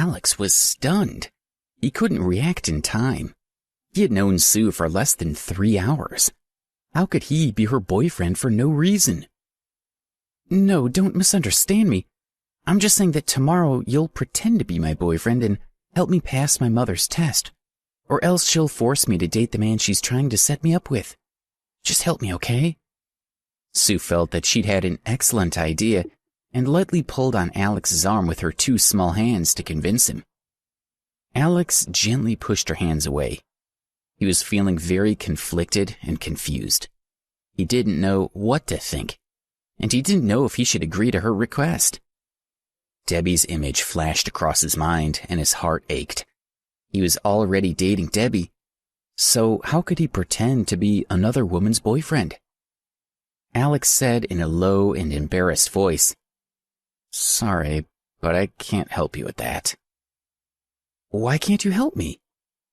Alex was stunned. He couldn't react in time. He had known Sue for less than 3 hours. How could he be her boyfriend for no reason? No, don't misunderstand me. I'm just saying that tomorrow you'll pretend to be my boyfriend and help me pass my mother's test. Or else she'll force me to date the man she's trying to set me up with. Just help me, okay? Sue felt that she'd had an excellent idea and lightly pulled on Alex's arm with her 2 small hands to convince him. Alex gently pushed her hands away. He was feeling very conflicted and confused. He didn't know what to think, and he didn't know if he should agree to her request. Debbie's image flashed across his mind, and his heart ached. He was already dating Debbie, so how could he pretend to be another woman's boyfriend? Alex said in a low and embarrassed voice, "Sorry, but I can't help you with that." "Why can't you help me?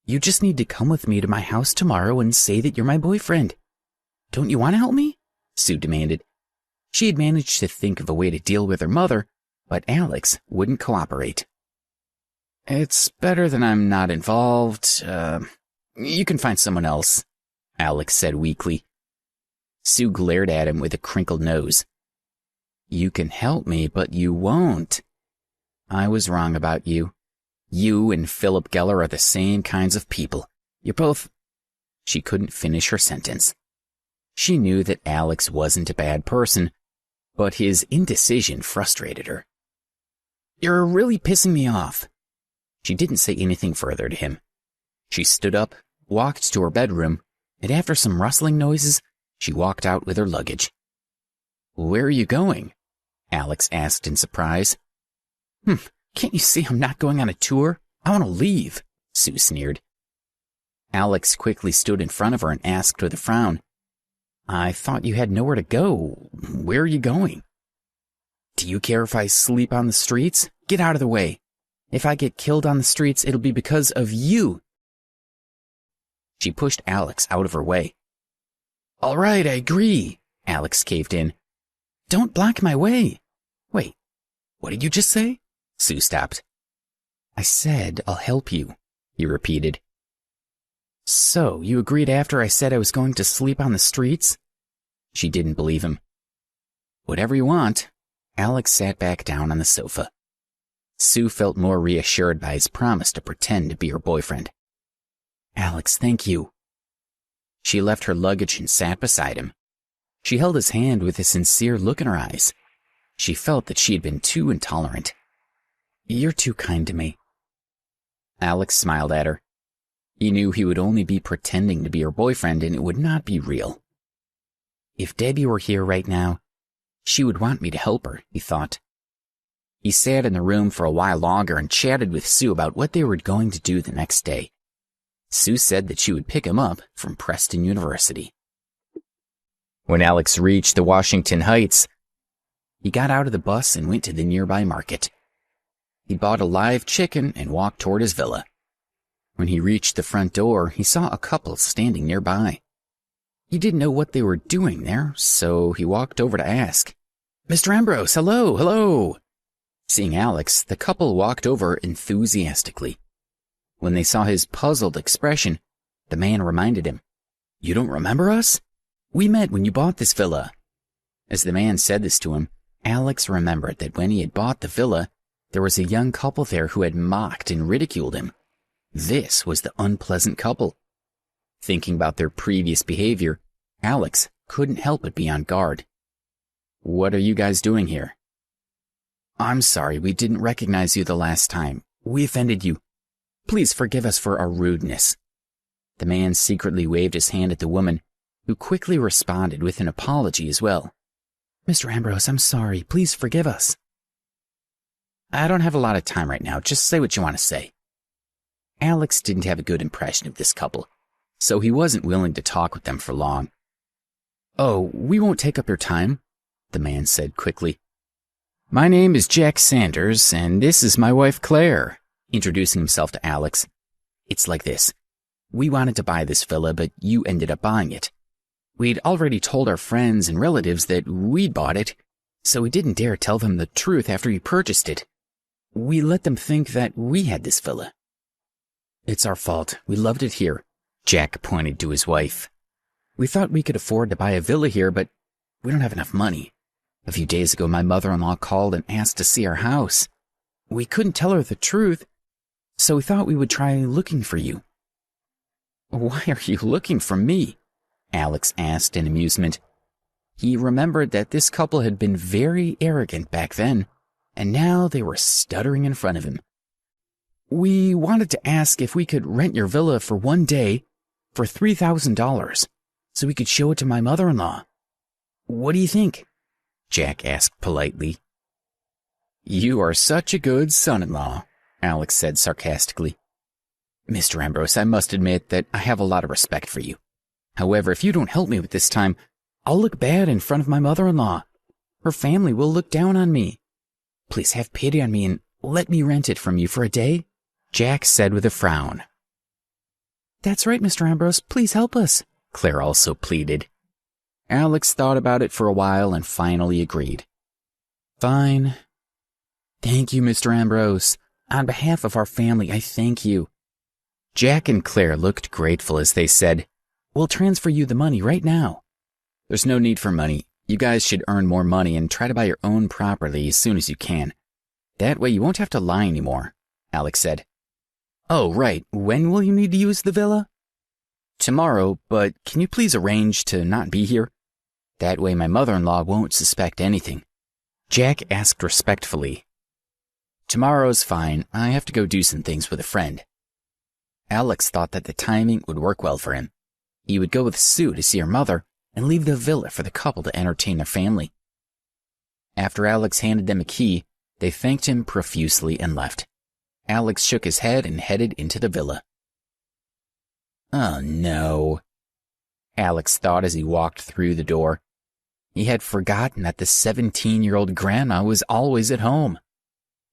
You just need to come with me to my house tomorrow and say that you're my boyfriend. Don't you want to help me?" Sue demanded. She had managed to think of a way to deal with her mother, but Alex wouldn't cooperate. "It's better that I'm not involved. You can find someone else," Alex said weakly. Sue glared at him with a crinkled nose. "You can help me, but you won't. I was wrong about you. You and Philip Geller are the same kinds of people. You're both—" She couldn't finish her sentence. She knew that Alex wasn't a bad person, but his indecision frustrated her. "You're really pissing me off." She didn't say anything further to him. She stood up, walked to her bedroom, and after some rustling noises, she walked out with her luggage. "Where are you going?" Alex asked in surprise. Can't you see I'm not going on a tour? I want to leave," Sue sneered. Alex quickly stood in front of her and asked with a frown, "I thought you had nowhere to go. Where are you going?" "Do you care if I sleep on the streets? Get out of the way. If I get killed on the streets, it'll be because of you." She pushed Alex out of her way. "All right, I agree," Alex caved in. "Don't block my way." "Wait, what did you just say?" Sue stopped. "I said I'll help you," he repeated. "So, you agreed after I said I was going to sleep on the streets?" She didn't believe him. "Whatever you want." Alex sat back down on the sofa. Sue felt more reassured by his promise to pretend to be her boyfriend. "Alex, thank you." She left her luggage and sat beside him. She held his hand with a sincere look in her eyes. She felt that she had been too intolerant. "You're too kind to me." Alex smiled at her. He knew he would only be pretending to be her boyfriend and it would not be real. If Debbie were here right now, she would want me to help her, he thought. He sat in the room for a while longer and chatted with Sue about what they were going to do the next day. Sue said that she would pick him up from Preston University. When Alex reached the Washington Heights, he got out of the bus and went to the nearby market. He bought a live chicken and walked toward his villa. When he reached the front door, he saw a couple standing nearby. He didn't know what they were doing there, so he walked over to ask, "Mr. Ambrose, hello, hello." Seeing Alex, the couple walked over enthusiastically. When they saw his puzzled expression, the man reminded him, "You don't remember us? We met when you bought this villa." As the man said this to him, Alex remembered that when he had bought the villa, there was a young couple there who had mocked and ridiculed him. This was the unpleasant couple. Thinking about their previous behavior, Alex couldn't help but be on guard. "What are you guys doing here?" "I'm sorry, we didn't recognize you the last time. We offended you. Please forgive us for our rudeness." The man secretly waved his hand at the woman, who quickly responded with an apology as well. "Mr. Ambrose, I'm sorry. Please forgive us." "I don't have a lot of time right now. Just say what you want to say." Alex didn't have a good impression of this couple, so he wasn't willing to talk with them for long. "Oh, we won't take up your time," the man said quickly. "My name is Jack Sanders, and this is my wife Claire," introducing himself to Alex. "It's like this. We wanted to buy this villa, but you ended up buying it. We'd already told our friends and relatives that we'd bought it, so we didn't dare tell them the truth after you purchased it. We let them think that we had this villa. It's our fault. We loved it here. Jack pointed to his wife. We thought we could afford to buy a villa here, but we don't have enough money. A few days ago, my mother-in-law called and asked to see our house. We couldn't tell her the truth, so we thought we would try looking for you. Why are you looking for me? Alex asked in amusement. He remembered that this couple had been very arrogant back then, and now they were stuttering in front of him. We wanted to ask if we could rent your villa for one day for $3,000, so we could show it to my mother-in-law. What do you think? Jack asked politely. You are such a good son-in-law, Alex said sarcastically. Mr. Ambrose, I must admit that I have a lot of respect for you. However, if you don't help me with this time, I'll look bad in front of my mother-in-law. Her family will look down on me. Please have pity on me and let me rent it from you for a day, Jack said with a frown. That's right, Mr. Ambrose. Please help us, Claire also pleaded. Alex thought about it for a while and finally agreed. Fine. Thank you, Mr. Ambrose. On behalf of our family, I thank you. Jack and Claire looked grateful as they said, We'll transfer you the money right now. There's no need for money. You guys should earn more money and try to buy your own property as soon as you can. That way you won't have to lie anymore, Alex said. Oh, right. When will you need to use the villa? Tomorrow, but can you please arrange to not be here? That way my mother-in-law won't suspect anything. Jack asked respectfully. Tomorrow's fine. I have to go do some things with a friend. Alex thought that the timing would work well for him. He would go with Sue to see her mother and leave the villa for the couple to entertain their family. After Alex handed them a key, they thanked him profusely and left. Alex shook his head and headed into the villa. Oh no, Alex thought as he walked through the door. He had forgotten that the 17-year-old grandma was always at home.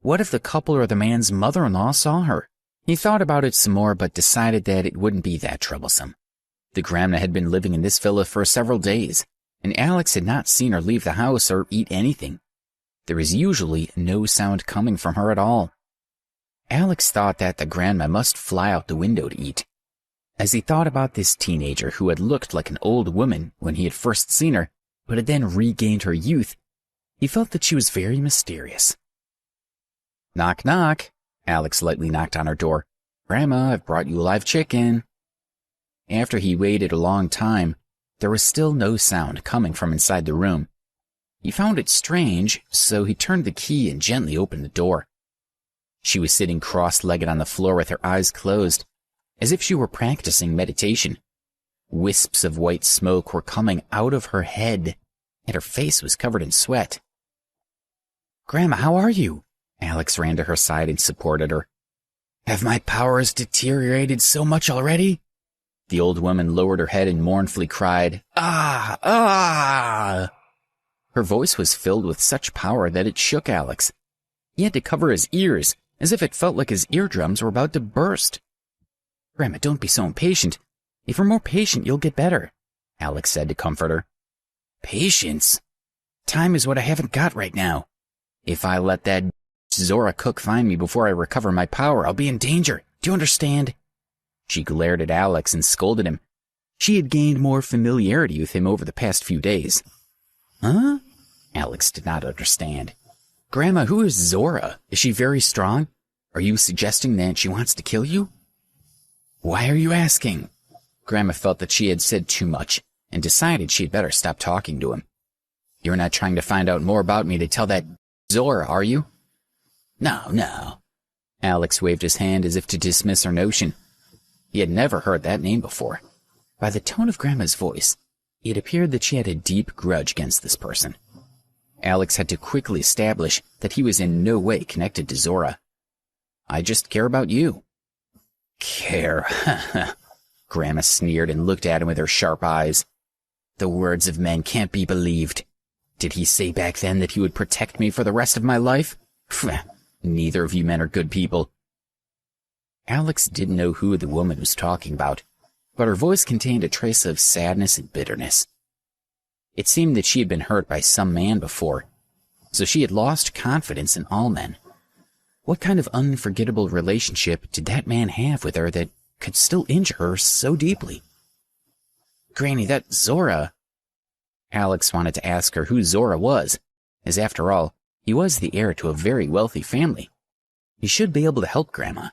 What if the couple or the man's mother-in-law saw her? He thought about it some more but decided that it wouldn't be that troublesome. The grandma had been living in this villa for several days, and Alex had not seen her leave the house or eat anything. There was usually no sound coming from her at all. Alex thought that the grandma must fly out the window to eat. As he thought about this teenager who had looked like an old woman when he had first seen her, but had then regained her youth, he felt that she was very mysterious. Knock, knock. Alex lightly knocked on her door. Grandma, I've brought you a live chicken. After he waited a long time, there was still no sound coming from inside the room. He found it strange, so he turned the key and gently opened the door. She was sitting cross-legged on the floor with her eyes closed, as if she were practicing meditation. Wisps of white smoke were coming out of her head, and her face was covered in sweat. Grandma, how are you? Alex ran to her side and supported her. Have my powers deteriorated so much already? The old woman lowered her head and mournfully cried, Ah! Ah! Her voice was filled with such power that it shook Alex. He had to cover his ears, as if it felt like his eardrums were about to burst. Grandma, don't be so impatient. If you're more patient, you'll get better, Alex said to comfort her. Patience? Time is what I haven't got right now. If I let that Zora cook find me before I recover my power, I'll be in danger. Do you understand? She glared at Alex and scolded him. She had gained more familiarity with him over the past few days. Huh? Alex did not understand. Grandma, who is Zora? Is she very strong? Are you suggesting that she wants to kill you? Why are you asking? Grandma felt that she had said too much and decided she'd better stop talking to him. You're not trying to find out more about me to tell that Zora, are you? No. Alex waved his hand as if to dismiss her notion. He had never heard that name before. By the tone of Grandma's voice, it appeared that she had a deep grudge against this person. Alex had to quickly establish that he was in no way connected to Zora. I just care about you. Care? Grandma sneered and looked at him with her sharp eyes. The words of men can't be believed. Did he say back then that he would protect me for the rest of my life? Neither of you men are good people. Alex didn't know who the woman was talking about, but her voice contained a trace of sadness and bitterness. It seemed that she had been hurt by some man before, so she had lost confidence in all men. What kind of unforgettable relationship did that man have with her that could still injure her so deeply? Granny, that Zora... Alex wanted to ask her who Zora was, as after all, he was the heir to a very wealthy family. He should be able to help Grandma.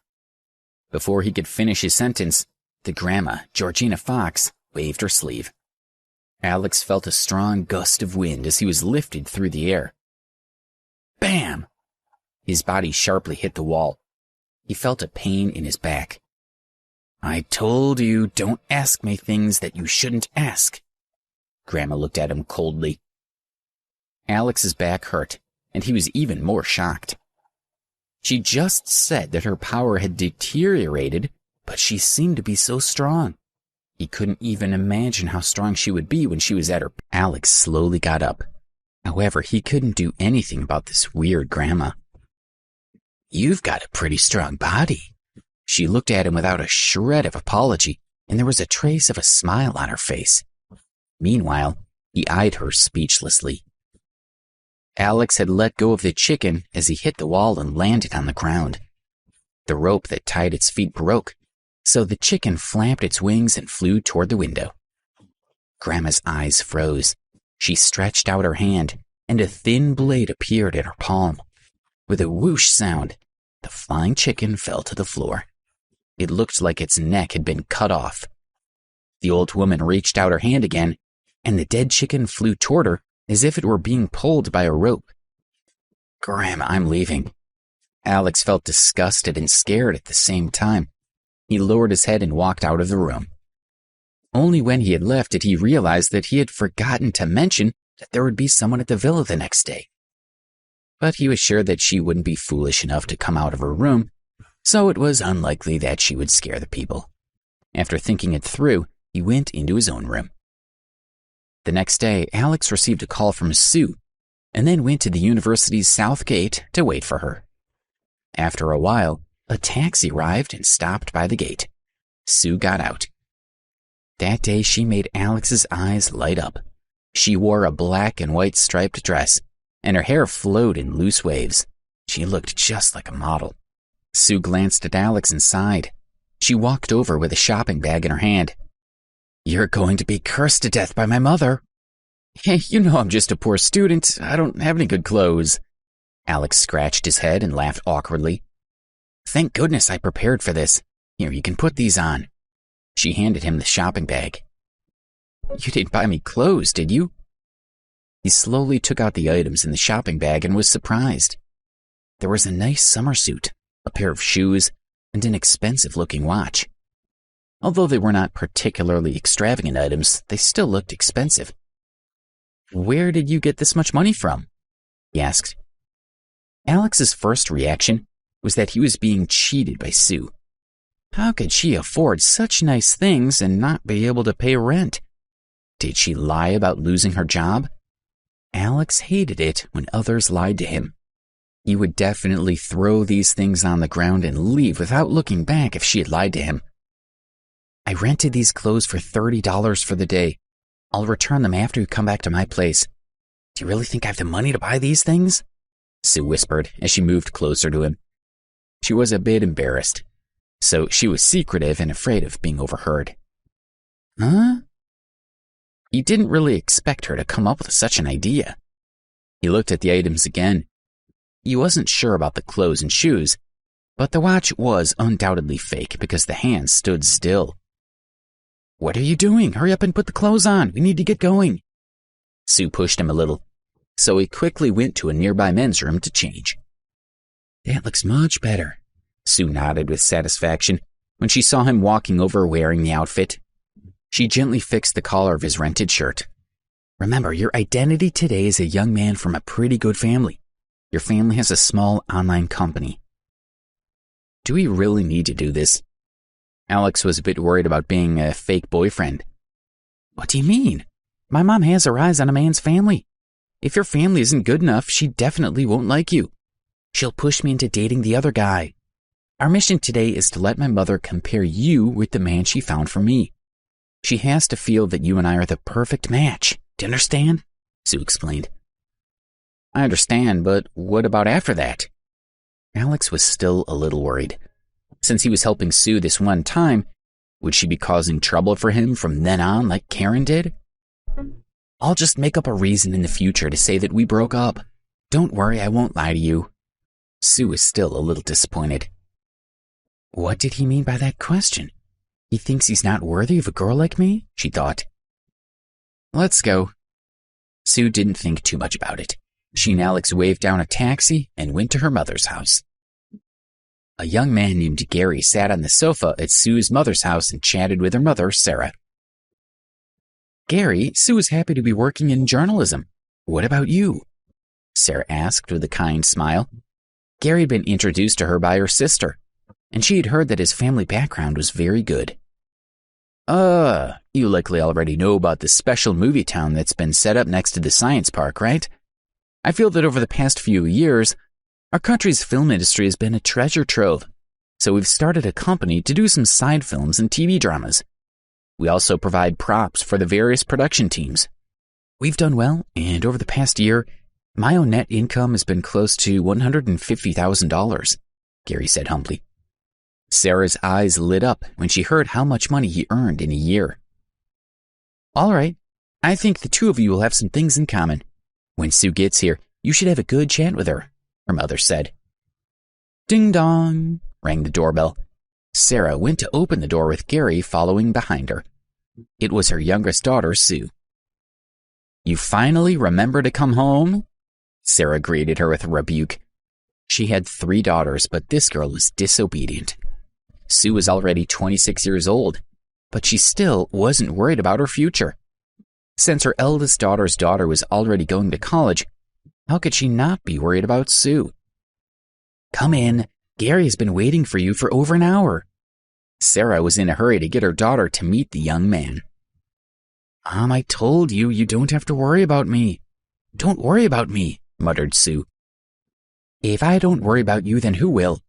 Before he could finish his sentence, the grandma, Georgina Fox, waved her sleeve. Alex felt a strong gust of wind as he was lifted through the air. Bam! His body sharply hit the wall. He felt a pain in his back. I told you, don't ask me things that you shouldn't ask. Grandma looked at him coldly. Alex's back hurt, and he was even more shocked. She just said that her power had deteriorated, but she seemed to be so strong. He couldn't even imagine how strong she would be when she was at her... Alex slowly got up. However, he couldn't do anything about this weird grandma. You've got a pretty strong body. She looked at him without a shred of apology, and there was a trace of a smile on her face. Meanwhile, he eyed her speechlessly. Alex had let go of the chicken as he hit the wall and landed on the ground. The rope that tied its feet broke, so the chicken flapped its wings and flew toward the window. Grandma's eyes froze. She stretched out her hand, and a thin blade appeared in her palm. With a whoosh sound, the flying chicken fell to the floor. It looked like its neck had been cut off. The old woman reached out her hand again, and the dead chicken flew toward her as if it were being pulled by a rope. Grandma, I'm leaving. Alex felt disgusted and scared at the same time. He lowered his head and walked out of the room. Only when he had left did he realize that he had forgotten to mention that there would be someone at the villa the next day. But he was sure that she wouldn't be foolish enough to come out of her room, so it was unlikely that she would scare the people. After thinking it through, he went into his own room. The next day, Alex received a call from Sue, and then went to the university's south gate to wait for her. After a while, a taxi arrived and stopped by the gate. Sue got out. That day, she made Alex's eyes light up. She wore a black and white striped dress, and her hair flowed in loose waves. She looked just like a model. Sue glanced at Alex and sighed. She walked over with a shopping bag in her hand. You're going to be cursed to death by my mother. Hey, you know I'm just a poor student. I don't have any good clothes. Alex scratched his head and laughed awkwardly. Thank goodness I prepared for this. Here, you can put these on. She handed him the shopping bag. You didn't buy me clothes, did you? He slowly took out the items in the shopping bag and was surprised. There was a nice summer suit, a pair of shoes, and an expensive-looking watch. Although they were not particularly extravagant items, they still looked expensive. Where did you get this much money from? He asked. Alex's first reaction was that he was being cheated by Sue. How could she afford such nice things and not be able to pay rent? Did she lie about losing her job? Alex hated it when others lied to him. He would definitely throw these things on the ground and leave without looking back if she had lied to him. I rented these clothes for $30 for the day. I'll return them after you come back to my place. Do you really think I have the money to buy these things? Sue whispered as she moved closer to him. She was a bit embarrassed, so she was secretive and afraid of being overheard. Huh? He didn't really expect her to come up with such an idea. He looked at the items again. He wasn't sure about the clothes and shoes, but the watch was undoubtedly fake because the hands stood still. What are you doing? Hurry up and put the clothes on. We need to get going. Sue pushed him a little, so he quickly went to a nearby men's room to change. That looks much better. Sue nodded with satisfaction when she saw him walking over wearing the outfit. She gently fixed the collar of his rented shirt. Remember, your identity today is a young man from a pretty good family. Your family has a small online company. Do we really need to do this? Alex was a bit worried about being a fake boyfriend. What do you mean? My mom has her eyes on a man's family. If your family isn't good enough, she definitely won't like you. She'll push me into dating the other guy. Our mission today is to let my mother compare you with the man she found for me. She has to feel that you and I are the perfect match. Do you understand? Sue explained. I understand, but what about after that? Alex was still a little worried. Since he was helping Sue this one time, would she be causing trouble for him from then on like Karen did? I'll just make up a reason in the future to say that we broke up. Don't worry, I won't lie to you. Sue was still a little disappointed. What did he mean by that question? He thinks he's not worthy of a girl like me, she thought. Let's go. Sue didn't think too much about it. She and Alex waved down a taxi and went to her mother's house. A young man named Gary sat on the sofa at Sue's mother's house and chatted with her mother, Sarah. Gary, Sue is happy to be working in journalism. What about you? Sarah asked with a kind smile. Gary had been introduced to her by her sister, and she had heard that his family background was very good. You likely already know about the special movie town that's been set up next to the science park, right? I feel that over the past few years, our country's film industry has been a treasure trove, so we've started a company to do some side films and TV dramas. We also provide props for the various production teams. We've done well, and over the past year, my own net income has been close to $150,000, Gary said humbly. Sarah's eyes lit up when she heard how much money he earned in a year. All right, I think the two of you will have some things in common. When Sue gets here, you should have a good chat with her mother said. Ding dong, rang the doorbell. Sarah went to open the door with Gary following behind her. It was her youngest daughter, Sue. You finally remember to come home? Sarah greeted her with a rebuke. She had 3 daughters, but this girl was disobedient. Sue was already 26 years old, but she still wasn't worried about her future. Since her eldest daughter's daughter was already going to college, how could she not be worried about Sue? Come in. Gary has been waiting for you for over an hour. Sarah was in a hurry to get her daughter to meet the young man. I told you, you don't have to worry about me. Don't worry about me, muttered Sue. If I don't worry about you, then who will?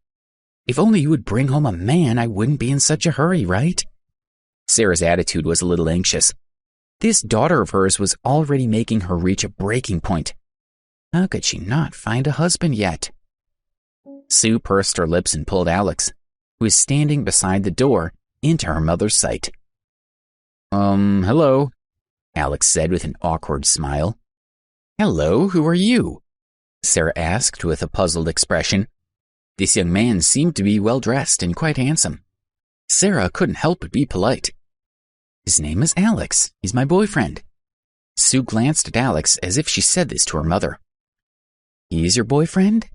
If only you would bring home a man, I wouldn't be in such a hurry, right? Sarah's attitude was a little anxious. This daughter of hers was already making her reach a breaking point. How could she not find a husband yet? Sue pursed her lips and pulled Alex, who was standing beside the door, into her mother's sight. Hello, Alex said with an awkward smile. Hello, who are you? Sarah asked with a puzzled expression. This young man seemed to be well-dressed and quite handsome. Sarah couldn't help but be polite. His name is Alex. He's my boyfriend. Sue glanced at Alex as if she said this to her mother. He's your boyfriend?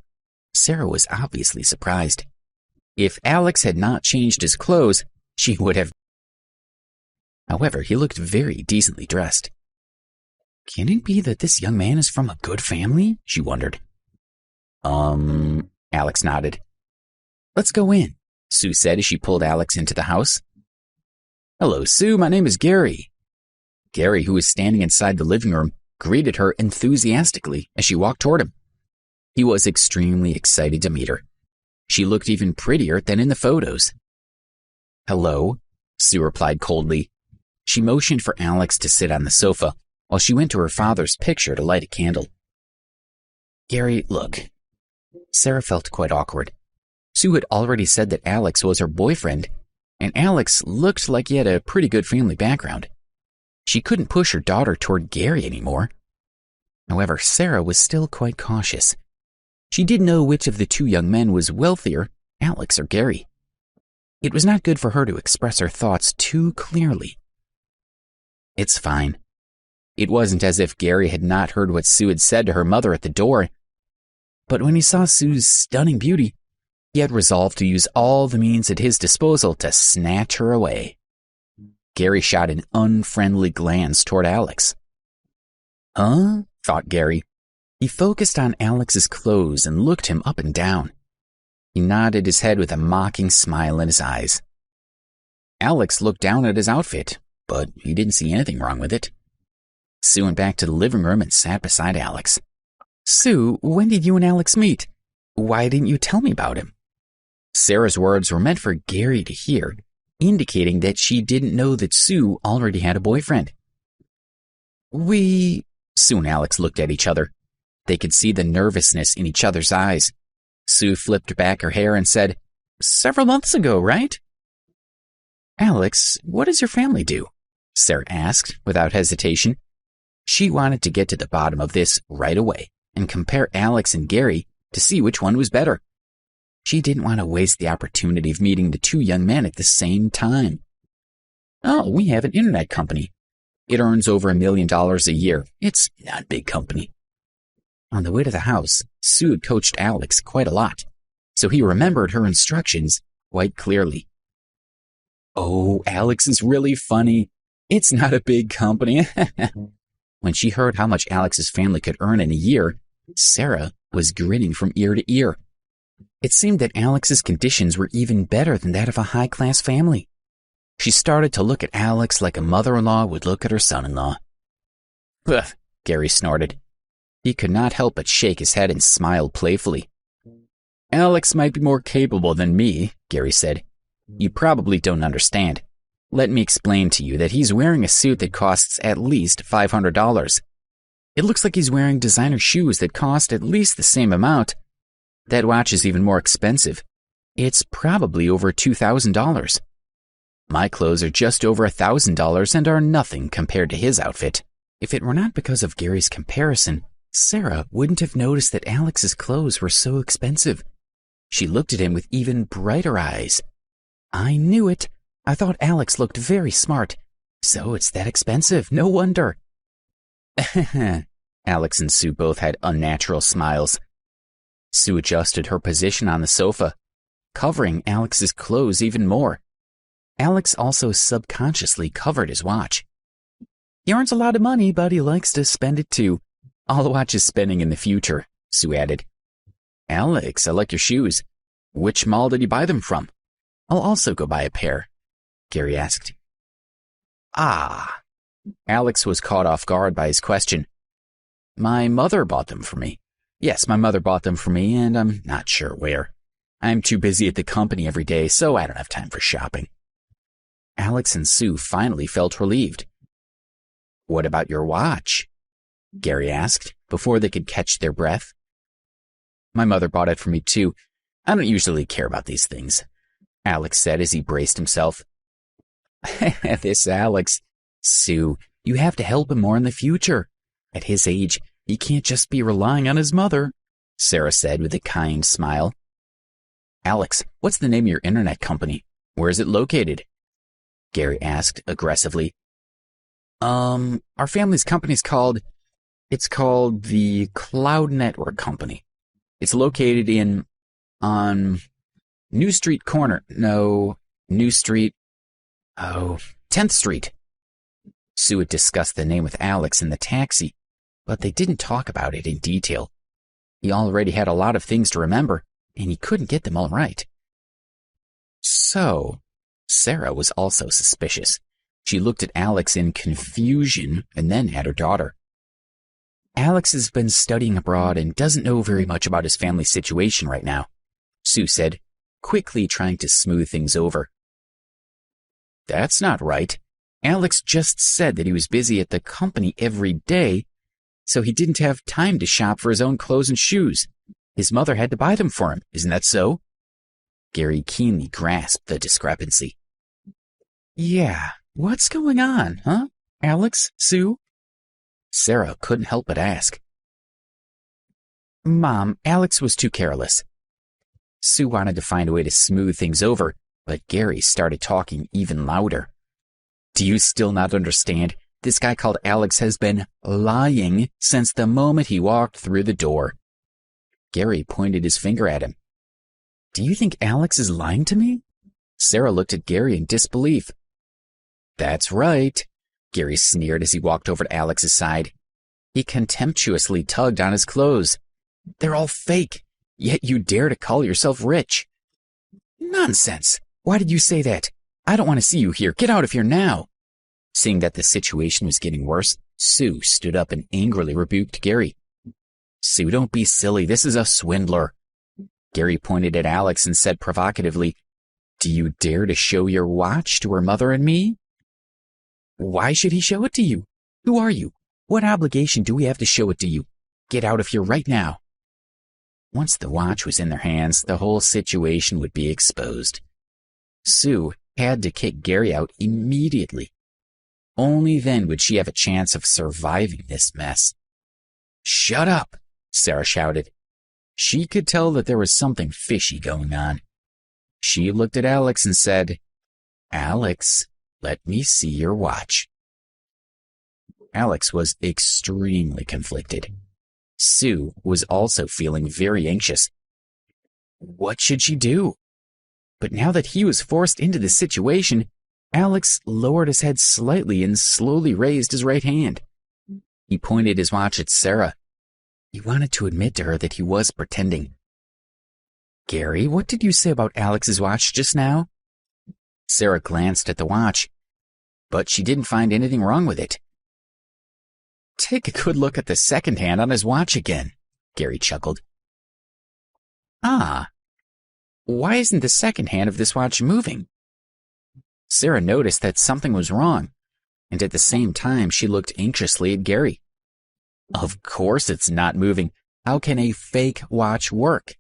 Sarah was obviously surprised. If Alex had not changed his clothes, she would have. However, he looked very decently dressed. Can it be that this young man is from a good family? She wondered. Alex nodded. Let's go in, Sue said as she pulled Alex into the house. Hello, Sue. My name is Gary. Gary, who was standing inside the living room, greeted her enthusiastically as she walked toward him. He was extremely excited to meet her. She looked even prettier than in the photos. Hello, Sue replied coldly. She motioned for Alex to sit on the sofa while she went to her father's picture to light a candle. Gary, look. Sarah felt quite awkward. Sue had already said that Alex was her boyfriend, and Alex looked like he had a pretty good family background. She couldn't push her daughter toward Gary anymore. However, Sarah was still quite cautious. She didn't know which of the two young men was wealthier, Alex or Gary. It was not good for her to express her thoughts too clearly. It's fine. It wasn't as if Gary had not heard what Sue had said to her mother at the door. But when he saw Sue's stunning beauty, he had resolved to use all the means at his disposal to snatch her away. Gary shot an unfriendly glance toward Alex. Huh? Thought Gary. He focused on Alex's clothes and looked him up and down. He nodded his head with a mocking smile in his eyes. Alex looked down at his outfit, but he didn't see anything wrong with it. Sue went back to the living room and sat beside Alex. Sue, when did you and Alex meet? Why didn't you tell me about him? Sarah's words were meant for Gary to hear, indicating that she didn't know that Sue already had a boyfriend. Sue and Alex looked at each other. They could see the nervousness in each other's eyes. Sue flipped back her hair and said, "Several months ago, right?" "Alex, what does your family do?" Sarah asked without hesitation. She wanted to get to the bottom of this right away and compare Alex and Gary to see which one was better. She didn't want to waste the opportunity of meeting the two young men at the same time. "Oh, we have an internet company. It earns over $1 million a year. It's not a big company." On the way to the house, Sue had coached Alex quite a lot, so he remembered her instructions quite clearly. "Oh, Alex is really funny. It's not a big company." When she heard how much Alex's family could earn in a year, Sarah was grinning from ear to ear. It seemed that Alex's conditions were even better than that of a high-class family. She started to look at Alex like a mother-in-law would look at her son-in-law. "Ugh," Gary snorted. He could not help but shake his head and smile playfully. "Alex might be more capable than me," Gary said. "You probably don't understand. Let me explain to you that he's wearing a suit that costs at least $500. It looks like he's wearing designer shoes that cost at least the same amount. That watch is even more expensive. It's probably over $2,000. My clothes are just over $1,000 and are nothing compared to his outfit." If it were not because of Gary's comparison, Sarah wouldn't have noticed that Alex's clothes were so expensive. She looked at him with even brighter eyes. "I knew it. I thought Alex looked very smart. So it's that expensive. No wonder." Alex and Sue both had unnatural smiles. Sue adjusted her position on the sofa, covering Alex's clothes even more. Alex also subconsciously covered his watch. "He earns a lot of money, but he likes to spend it too. I'll watch his spending in the future," Sue added. "Alex, I like your shoes. Which mall did you buy them from? I'll also go buy a pair," Gary asked. "Ah." Alex was caught off guard by his question. "My mother bought them for me. Yes, my mother bought them for me, and I'm not sure where. I'm too busy at the company every day, so I don't have time for shopping." Alex and Sue finally felt relieved. "What about your watch?" Gary asked before they could catch their breath. "My mother bought it for me too. I don't usually care about these things," Alex said as he braced himself. "This Alex. Sue, you have to help him more in the future. At his age, he can't just be relying on his mother," Sarah said with a kind smile. "Alex, what's the name of your internet company? Where is it located?" Gary asked aggressively. Our family's company's called the Cloud Network Company. It's located on New Street Corner. No, New Street. Oh, 10th Street. Sue had discussed the name with Alex in the taxi, but they didn't talk about it in detail. He already had a lot of things to remember, and he couldn't get them all right. So, Sarah was also suspicious. She looked at Alex in confusion and then at her daughter. "Alex has been studying abroad and doesn't know very much about his family situation right now," Sue said, quickly trying to smooth things over. "That's not right. Alex just said that he was busy at the company every day, so he didn't have time to shop for his own clothes and shoes. His mother had to buy them for him. Isn't that so?" Gary keenly grasped the discrepancy. "Yeah, what's going on, huh? Alex, Sue?" Sarah couldn't help but ask. "Mom, Alex was too careless." Sue wanted to find a way to smooth things over, but Gary started talking even louder. "Do you still not understand? This guy called Alex has been lying since the moment he walked through the door." Gary pointed his finger at him. "Do you think Alex is lying to me?" Sarah looked at Gary in disbelief. "That's right," Gary sneered as he walked over to Alex's side. He contemptuously tugged on his clothes. "They're all fake, yet you dare to call yourself rich." "Nonsense. Why did you say that? I don't want to see you here. Get out of here now." Seeing that the situation was getting worse, Sue stood up and angrily rebuked Gary. "Sue, don't be silly. This is a swindler." Gary pointed at Alex and said provocatively, "Do you dare to show your watch to her mother and me?" "Why should he show it to you? Who are you? What obligation do we have to show it to you? Get out of here right now." Once the watch was in their hands, the whole situation would be exposed. Sue had to kick Gary out immediately. Only then would she have a chance of surviving this mess. "Shut up," Sarah shouted. She could tell that there was something fishy going on. She looked at Alex and said, "Alex, let me see your watch." Alex was extremely conflicted. Sue was also feeling very anxious. What should she do? But now that he was forced into the situation, Alex lowered his head slightly and slowly raised his right hand. He pointed his watch at Sarah. He wanted to admit to her that he was pretending. "Gary, what did you say about Alex's watch just now?" Sarah glanced at the watch, but she didn't find anything wrong with it. "Take a good look at the second hand on his watch again," Gary chuckled. "Ah, why isn't the second hand of this watch moving?" Sarah noticed that something was wrong, and at the same time she looked anxiously at Gary. Of course it's not moving. How can a fake watch work?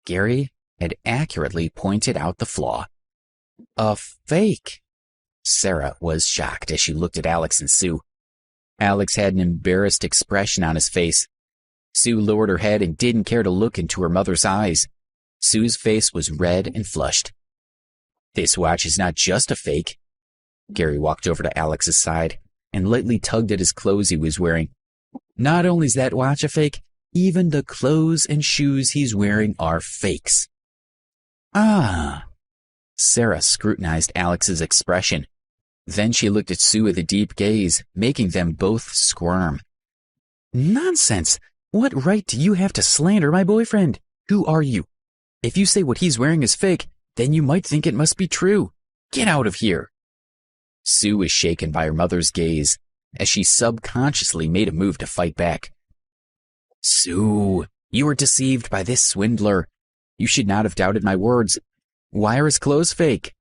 Gary had accurately pointed out the flaw. A fake? Sarah was shocked as she looked at Alex and Sue. Alex had an embarrassed expression on his face. Sue lowered her head and didn't care to look into her mother's eyes. Sue's face was red and flushed. "This watch is not just a fake." Gary walked over to Alex's side and lightly tugged at his clothes he was wearing. "Not only is that watch a fake, even the clothes and shoes he's wearing are fakes." "Ah." Sarah scrutinized Alex's expression. Then she looked at Sue with a deep gaze, making them both squirm. "Nonsense! What right do you have to slander my boyfriend? Who are you? If you say what he's wearing is fake, then you might think it must be true. Get out of here." Sue was shaken by her mother's gaze as she subconsciously made a move to fight back. "Sue, you were deceived by this swindler. You should not have doubted my words. Why are his clothes fake?"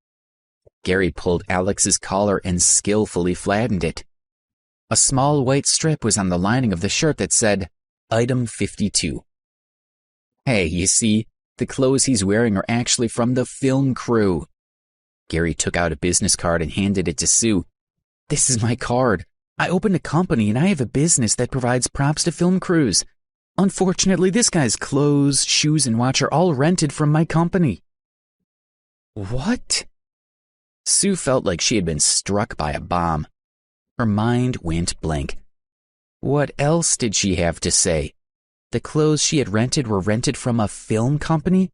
Gary pulled Alex's collar and skillfully flattened it. A small white strip was on the lining of the shirt that said, Item 52. "Hey, you see, the clothes he's wearing are actually from the film crew." Gary took out a business card and handed it to Sue. "This is my card. I opened a company and I have a business that provides props to film crews. Unfortunately, this guy's clothes, shoes, and watch are all rented from my company." "What?" Sue felt like she had been struck by a bomb. Her mind went blank. What else did she have to say? The clothes she had rented were rented from a film company?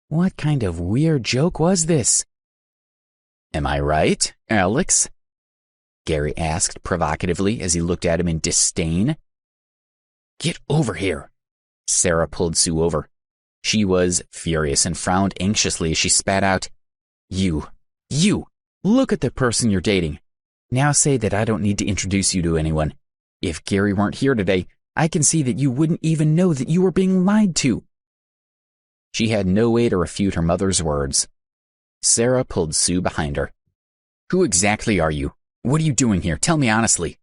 What kind of weird joke was this? "Am I right, Alex?" Gary asked provocatively as he looked at him in disdain. "Get over here." Sarah pulled Sue over. She was furious and frowned anxiously as she spat out, You, look at the person you're dating. Now say that I don't need to introduce you to anyone. If Gary weren't here today, I can see that you wouldn't even know that you were being lied to." She had no way to refute her mother's words. Sarah pulled Sue behind her. "Who exactly are you? What are you doing here? Tell me honestly."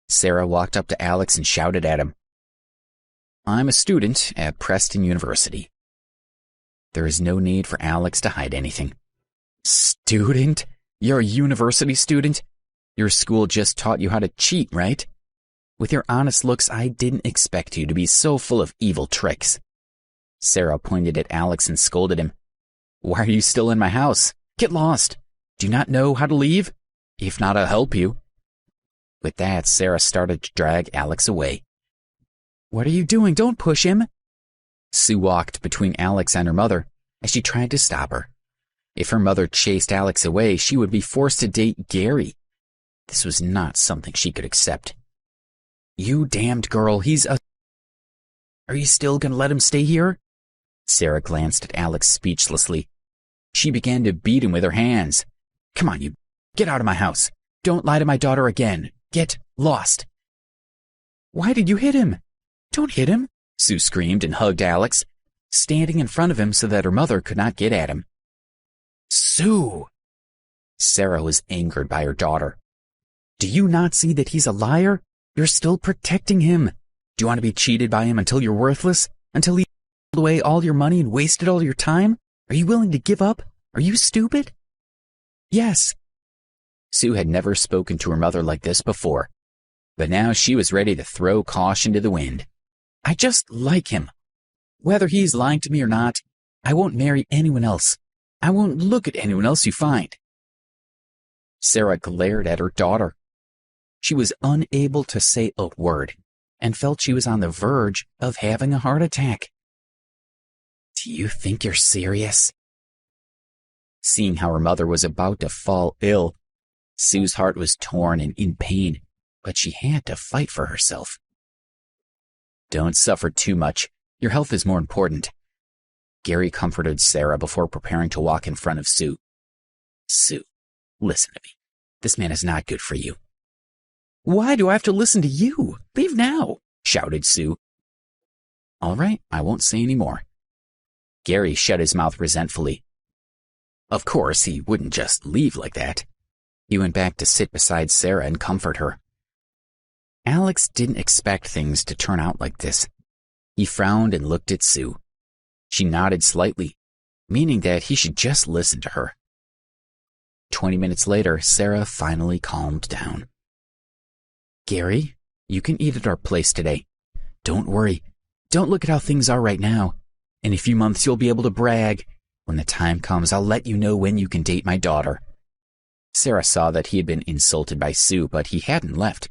Sarah walked up to Alex and shouted at him. "I'm a student at Preston University." There is no need for Alex to hide anything. "Student? You're a university student? Your school just taught you how to cheat, right? With your honest looks, I didn't expect you to be so full of evil tricks." Sarah pointed at Alex and scolded him. "Why are you still in my house? Get lost. Do you not know how to leave? If not, I'll help you." With that, Sarah started to drag Alex away. "What are you doing? Don't push him." Sue walked between Alex and her mother as she tried to stop her. If her mother chased Alex away, she would be forced to date Gary. This was not something she could accept. "You damned girl, he's a... Are you still going to let him stay here?" Sarah glanced at Alex speechlessly. She began to beat him with her hands. "Come on, you... Get out of my house. Don't lie to my daughter again. Get lost." "Why did you hit him?" "Don't hit him," Sue screamed and hugged Alex, standing in front of him so that her mother could not get at him. "Sue!" Sarah was angered by her daughter. "Do you not see that he's a liar? You're still protecting him. Do you want to be cheated by him until you're worthless? Until he away all your money and wasted all your time? Are you willing to give up? Are you stupid? Yes. Sue had never spoken to her mother like this before, but now she was ready to throw caution to the wind. I just like him. Whether he's lying to me or not, I won't marry anyone else. I won't look at anyone else you find. Sarah glared at her daughter. She was unable to say a word and felt she was on the verge of having a heart attack. Do you think you're serious? Seeing how her mother was about to fall ill, Sue's heart was torn and in pain, but she had to fight for herself. Don't suffer too much. Your health is more important. Gary comforted Sarah before preparing to walk in front of Sue. Sue, listen to me. This man is not good for you. Why do I have to listen to you? Leave now, shouted Sue. All right, I won't say any more. Gary shut his mouth resentfully. Of course, he wouldn't just leave like that. He went back to sit beside Sarah and comfort her. Alex didn't expect things to turn out like this. He frowned and looked at Sue. She nodded slightly, meaning that he should just listen to her. 20 minutes later, Sarah finally calmed down. Gary, you can eat at our place today. Don't worry. Don't look at how things are right now. In a few months, you'll be able to brag. When the time comes, I'll let you know when you can date my daughter. Sarah saw that he had been insulted by Sue, but he hadn't left.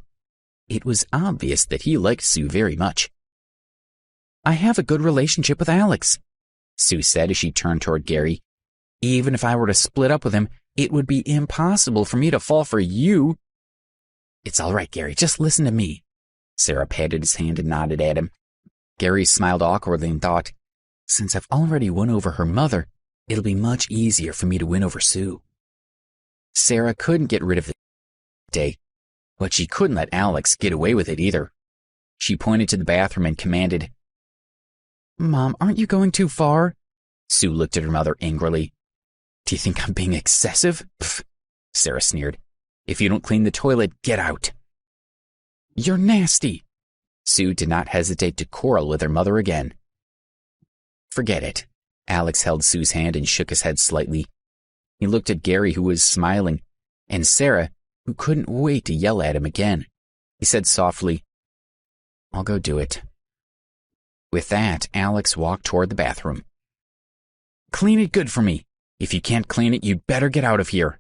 It was obvious that he liked Sue very much. I have a good relationship with Alex, Sue said as she turned toward Gary. Even if I were to split up with him, it would be impossible for me to fall for you. It's all right, Gary, just listen to me. Sarah patted his hand and nodded at him. Gary smiled awkwardly and thought, since I've already won over her mother, it'll be much easier for me to win over Sue. Sarah couldn't get rid of the day, but she couldn't let Alex get away with it either. She pointed to the bathroom and commanded, Mom, aren't you going too far? Sue looked at her mother angrily. Do you think I'm being excessive? Pfft, Sarah sneered. If you don't clean the toilet, get out. You're nasty. Sue did not hesitate to quarrel with her mother again. Forget it. Alex held Sue's hand and shook his head slightly. He looked at Gary, who was smiling, and Sarah, who couldn't wait to yell at him again. He said softly, I'll go do it. With that, Alex walked toward the bathroom. Clean it good for me. If you can't clean it, you'd better get out of here,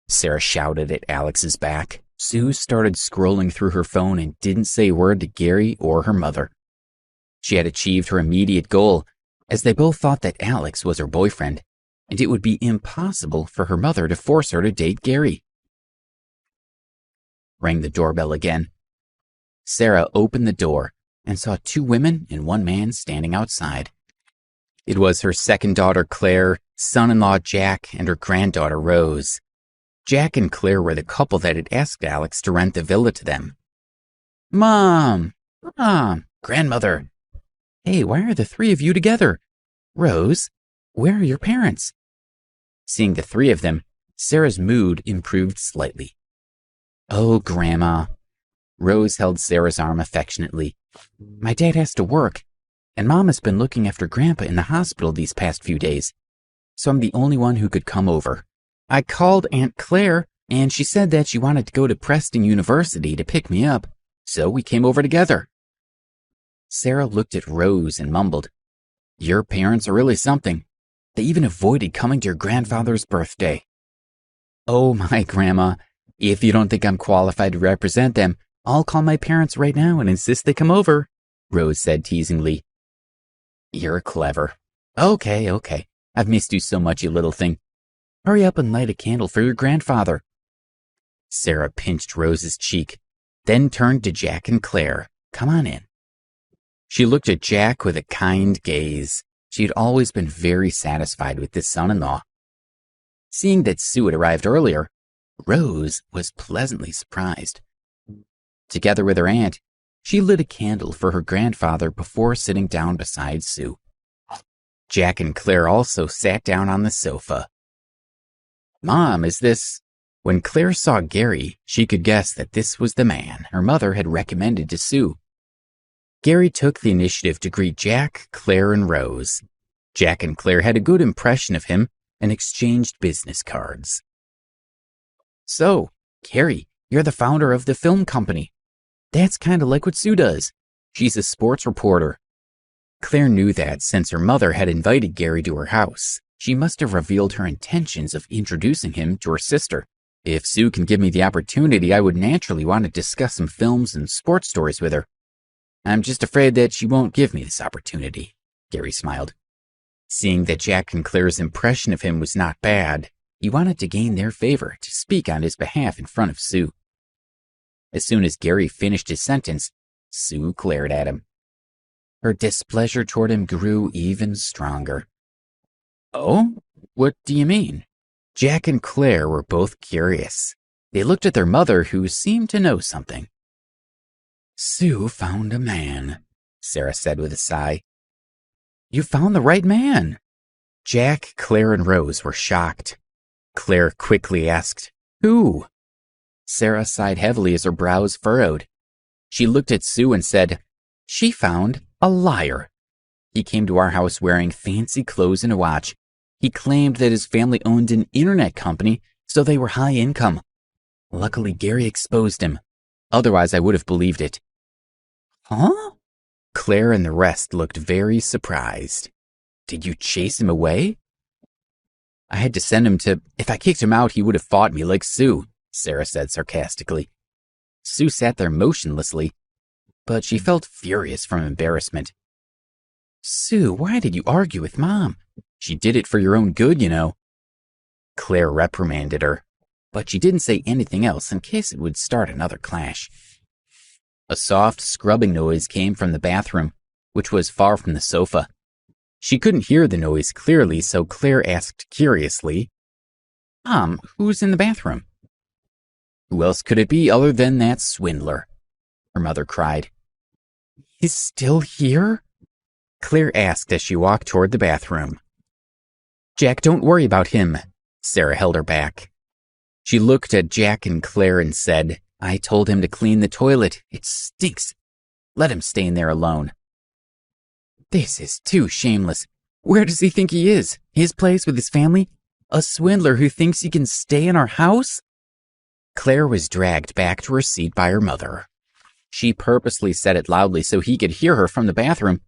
Sarah shouted at Alex's back. Sue started scrolling through her phone and didn't say a word to Gary or her mother. She had achieved her immediate goal, as they both thought that Alex was her boyfriend, and it would be impossible for her mother to force her to date Gary. Rang the doorbell again. Sarah opened the door and saw 2 women and 1 man standing outside. It was her second daughter, Claire, son-in-law, Jack, and her granddaughter, Rose. Jack and Claire were the couple that had asked Alex to rent the villa to them. Mom! Grandmother! Hey, why are the 3 of you together? Rose, where are your parents? Seeing the 3 of them, Sarah's mood improved slightly. Oh, Grandma. Rose held Sarah's arm affectionately. My dad has to work, and Mom has been looking after Grandpa in the hospital these past few days, so I'm the only one who could come over. I called Aunt Claire, and she said that she wanted to go to Preston University to pick me up, so we came over together. Sarah looked at Rose and mumbled, Your parents are really something. They even avoided coming to your grandfather's birthday. Oh my, Grandma, if you don't think I'm qualified to represent them, I'll call my parents right now and insist they come over, Rose said teasingly. You're clever. Okay. I've missed you so much, you little thing. Hurry up and light a candle for your grandfather. Sarah pinched Rose's cheek, then turned to Jack and Claire. Come on in. She looked at Jack with a kind gaze. She had always been very satisfied with this son-in-law. Seeing that Sue had arrived earlier, Rose was pleasantly surprised. Together with her aunt, she lit a candle for her grandfather before sitting down beside Sue. Jack and Claire also sat down on the sofa. Mom, is this... When Claire saw Gary, she could guess that this was the man her mother had recommended to Sue. Gary took the initiative to greet Jack, Claire, and Rose. Jack and Claire had a good impression of him and exchanged business cards. So, Gary, you're the founder of the film company. That's kind of like what Sue does. She's a sports reporter. Claire knew that since her mother had invited Gary to her house, she must have revealed her intentions of introducing him to her sister. If Sue can give me the opportunity, I would naturally want to discuss some films and sports stories with her. I'm just afraid that she won't give me this opportunity, Gary smiled. Seeing that Jack and Claire's impression of him was not bad, he wanted to gain their favor to speak on his behalf in front of Sue. As soon as Gary finished his sentence, Sue glared at him. Her displeasure toward him grew even stronger. Oh? What do you mean? Jack and Claire were both curious. They looked at their mother, who seemed to know something. Sue found a man, Sarah said with a sigh. You found the right man. Jack, Claire, and Rose were shocked. Claire quickly asked, Who? Sarah sighed heavily as her brows furrowed. She looked at Sue and said, She found a liar. He came to our house wearing fancy clothes and a watch. He claimed that his family owned an internet company, so they were high income. Luckily, Gary exposed him. Otherwise, I would have believed it. Huh? Claire and the rest looked very surprised. Did you chase him away? I had to send him to... If I kicked him out, he would have fought me like Sue, Sarah said sarcastically. Sue sat there motionlessly, but she felt furious from embarrassment. Sue, why did you argue with Mom? She did it for your own good, you know. Claire reprimanded her, but she didn't say anything else in case it would start another clash. A soft scrubbing noise came from the bathroom, which was far from the sofa. She couldn't hear the noise clearly, so Claire asked curiously, Mom, who's in the bathroom? Who else could it be other than that swindler? Her mother cried. He's still here? Claire asked as she walked toward the bathroom. Jack, don't worry about him. Sarah held her back. She looked at Jack and Claire and said, I told him to clean the toilet. It stinks. Let him stay in there alone. This is too shameless. Where does he think he is? His place with his family? A swindler who thinks he can stay in our house? Claire was dragged back to her seat by her mother. She purposely said it loudly so he could hear her from the bathroom,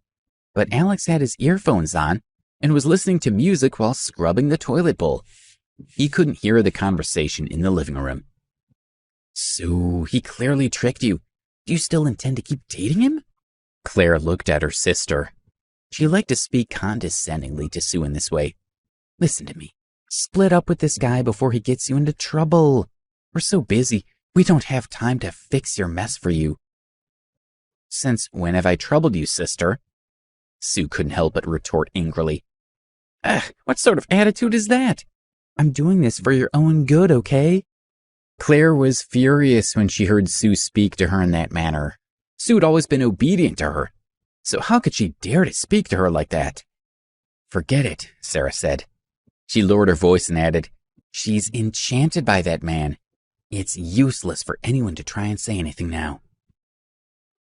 but Alex had his earphones on and was listening to music while scrubbing the toilet bowl. He couldn't hear the conversation in the living room. Sue, he clearly tricked you. Do you still intend to keep dating him? Claire looked at her sister. She liked to speak condescendingly to Sue in this way. Listen to me. Split up with this guy before he gets you into trouble. We're so busy, we don't have time to fix your mess for you. Since when have I troubled you, sister? Sue couldn't help but retort angrily. What sort of attitude is that? I'm doing this for your own good, okay? Claire was furious when she heard Sue speak to her in that manner. Sue had always been obedient to her, so how could she dare to speak to her like that? Forget it, Sarah said. She lowered her voice and added, She's enchanted by that man. It's useless for anyone to try and say anything now.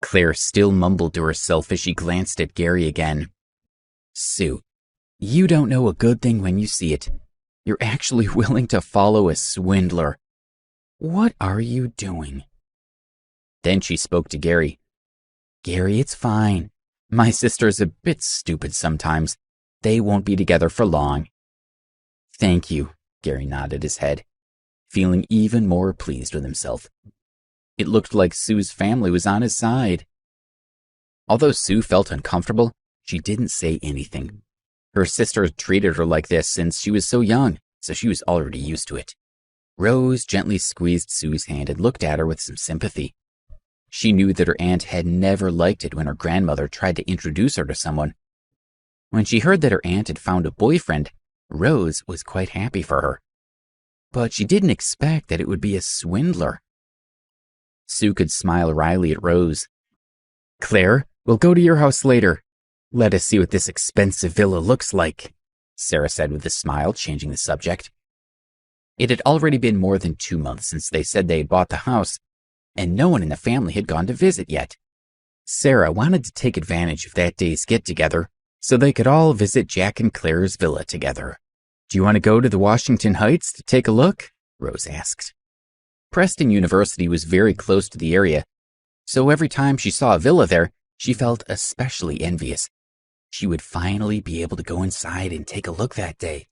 Claire still mumbled to herself as she glanced at Gary again. Sue, you don't know a good thing when you see it. You're actually willing to follow a swindler. What are you doing? Then she spoke to Gary. Gary, it's fine. My sister's a bit stupid sometimes. They won't be together for long. Thank you, Gary nodded his head, feeling even more pleased with himself. It looked like Sue's family was on his side. Although Sue felt uncomfortable, she didn't say anything. Her sister had treated her like this since she was so young, so she was already used to it. Rose gently squeezed Sue's hand and looked at her with some sympathy. She knew that her aunt had never liked it when her grandmother tried to introduce her to someone. When she heard that her aunt had found a boyfriend, Rose was quite happy for her. But she didn't expect that it would be a swindler. Sue could smile wryly at Rose. Claire, we'll go to your house later. Let us see what this expensive villa looks like, Sarah said with a smile, changing the subject. It had already been more than 2 months since they said they had bought the house, and no one in the family had gone to visit yet. Sarah wanted to take advantage of that day's get-together so they could all visit Jack and Claire's villa together. "Do you want to go to the Washington Heights to take a look?" Rose asked. Preston University was very close to the area, so every time she saw a villa there, she felt especially envious. She would finally be able to go inside and take a look that day.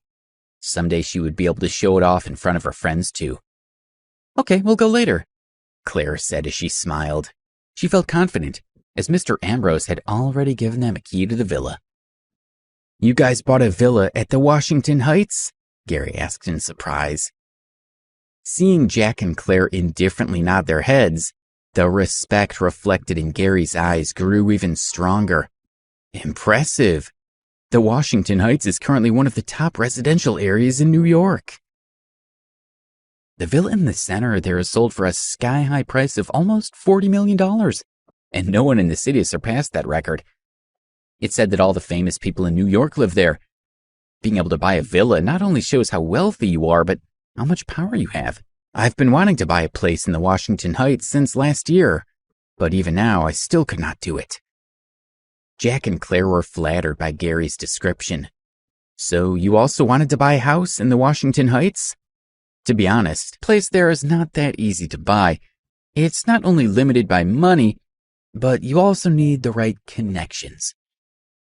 Someday she would be able to show it off in front of her friends too. "Okay, we'll go later," Claire said as she smiled. She felt confident, as Mr. Ambrose had already given them a key to the villa. "You guys bought a villa at the Washington Heights?" Gary asked in surprise. Seeing Jack and Claire indifferently nod their heads, the respect reflected in Gary's eyes grew even stronger. "Impressive. The Washington Heights is currently one of the top residential areas in New York." The villa in the center there is sold for a sky-high price of almost $40 million, and no one in the city has surpassed that record. It's said that all the famous people in New York live there. Being able to buy a villa not only shows how wealthy you are, but how much power you have. I've been wanting to buy a place in the Washington Heights since last year, but even now I still could not do it. Jack and Claire were flattered by Gary's description. "So you also wanted to buy a house in the Washington Heights?" To be honest, the place there is not that easy to buy. It's not only limited by money, but you also need the right connections.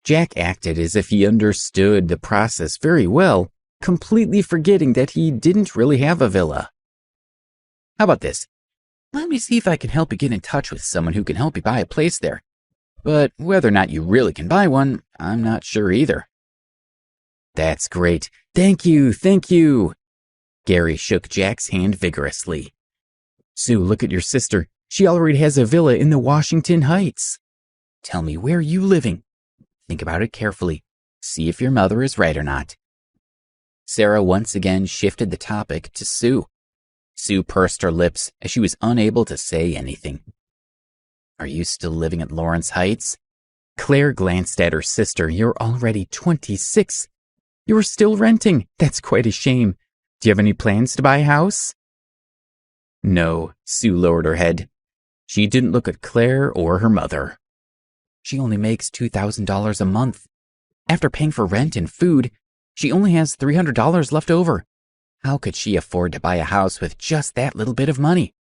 Jack acted as if he understood the process very well, completely forgetting that he didn't really have a villa. "How about this? Let me see if I can help you get in touch with someone who can help you buy a place there. But whether or not you really can buy one, I'm not sure either." "That's great. Thank you, thank you." Gary shook Jack's hand vigorously. "Sue, look at your sister. She already has a villa in the Washington Heights. Tell me, where are you living? Think about it carefully. See if your mother is right or not." Sarah once again shifted the topic to Sue. Sue pursed her lips as she was unable to say anything. "Are you still living at Lawrence Heights?" Claire glanced at her sister. "You're already 26. You're still renting. That's quite a shame. Do you have any plans to buy a house?" No, Sue lowered her head. She didn't look at Claire or her mother. She only makes $2,000 a month. After paying for rent and food, she only has $300 left over. How could she afford to buy a house with just that little bit of money?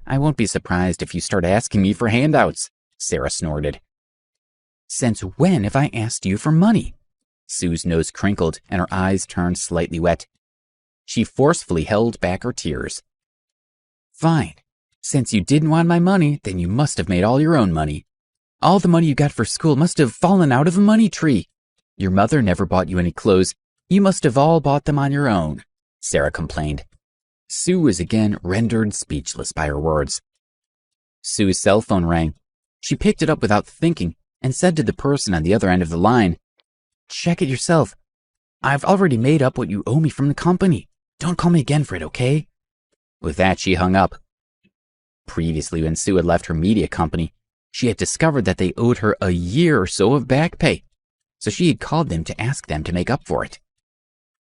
"I won't be surprised if you start asking me for handouts," Sarah snorted. "Since when have I asked you for money?" Sue's nose crinkled and her eyes turned slightly wet. She forcefully held back her tears. "Fine. Since you didn't want my money, then you must have made all your own money. All the money you got for school must have fallen out of a money tree. Your mother never bought you any clothes. You must have all bought them on your own," Sarah complained. Sue was again rendered speechless by her words. Sue's cell phone rang. She picked it up without thinking and said to the person on the other end of the line, "Check it yourself. I've already made up what you owe me from the company. Don't call me again for it, okay?" With that, she hung up. Previously, when Sue had left her media company, she had discovered that they owed her a year or so of back pay, so she had called them to ask them to make up for it.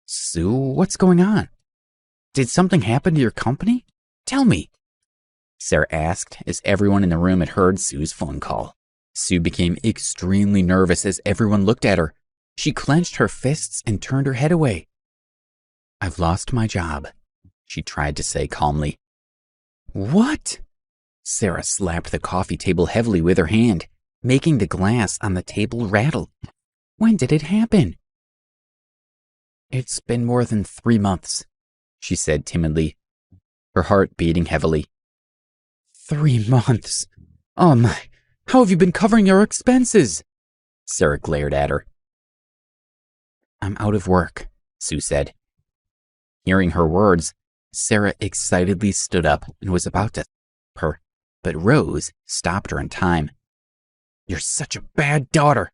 "Sue, what's going on? Did something happen to your company? Tell me," Sarah asked as everyone in the room had heard Sue's phone call. Sue became extremely nervous as everyone looked at her. She clenched her fists and turned her head away. "I've lost my job," she tried to say calmly. "What?" Sarah slapped the coffee table heavily with her hand, making the glass on the table rattle. "When did it happen?" "It's been more than 3 months, she said timidly, her heart beating heavily. 3 months? Oh my, how have you been covering your expenses?" Sarah glared at her. "I'm out of work," Sue said. Hearing her words, Sarah excitedly stood up and was about to her, but Rose stopped her in time. "You're such a bad daughter.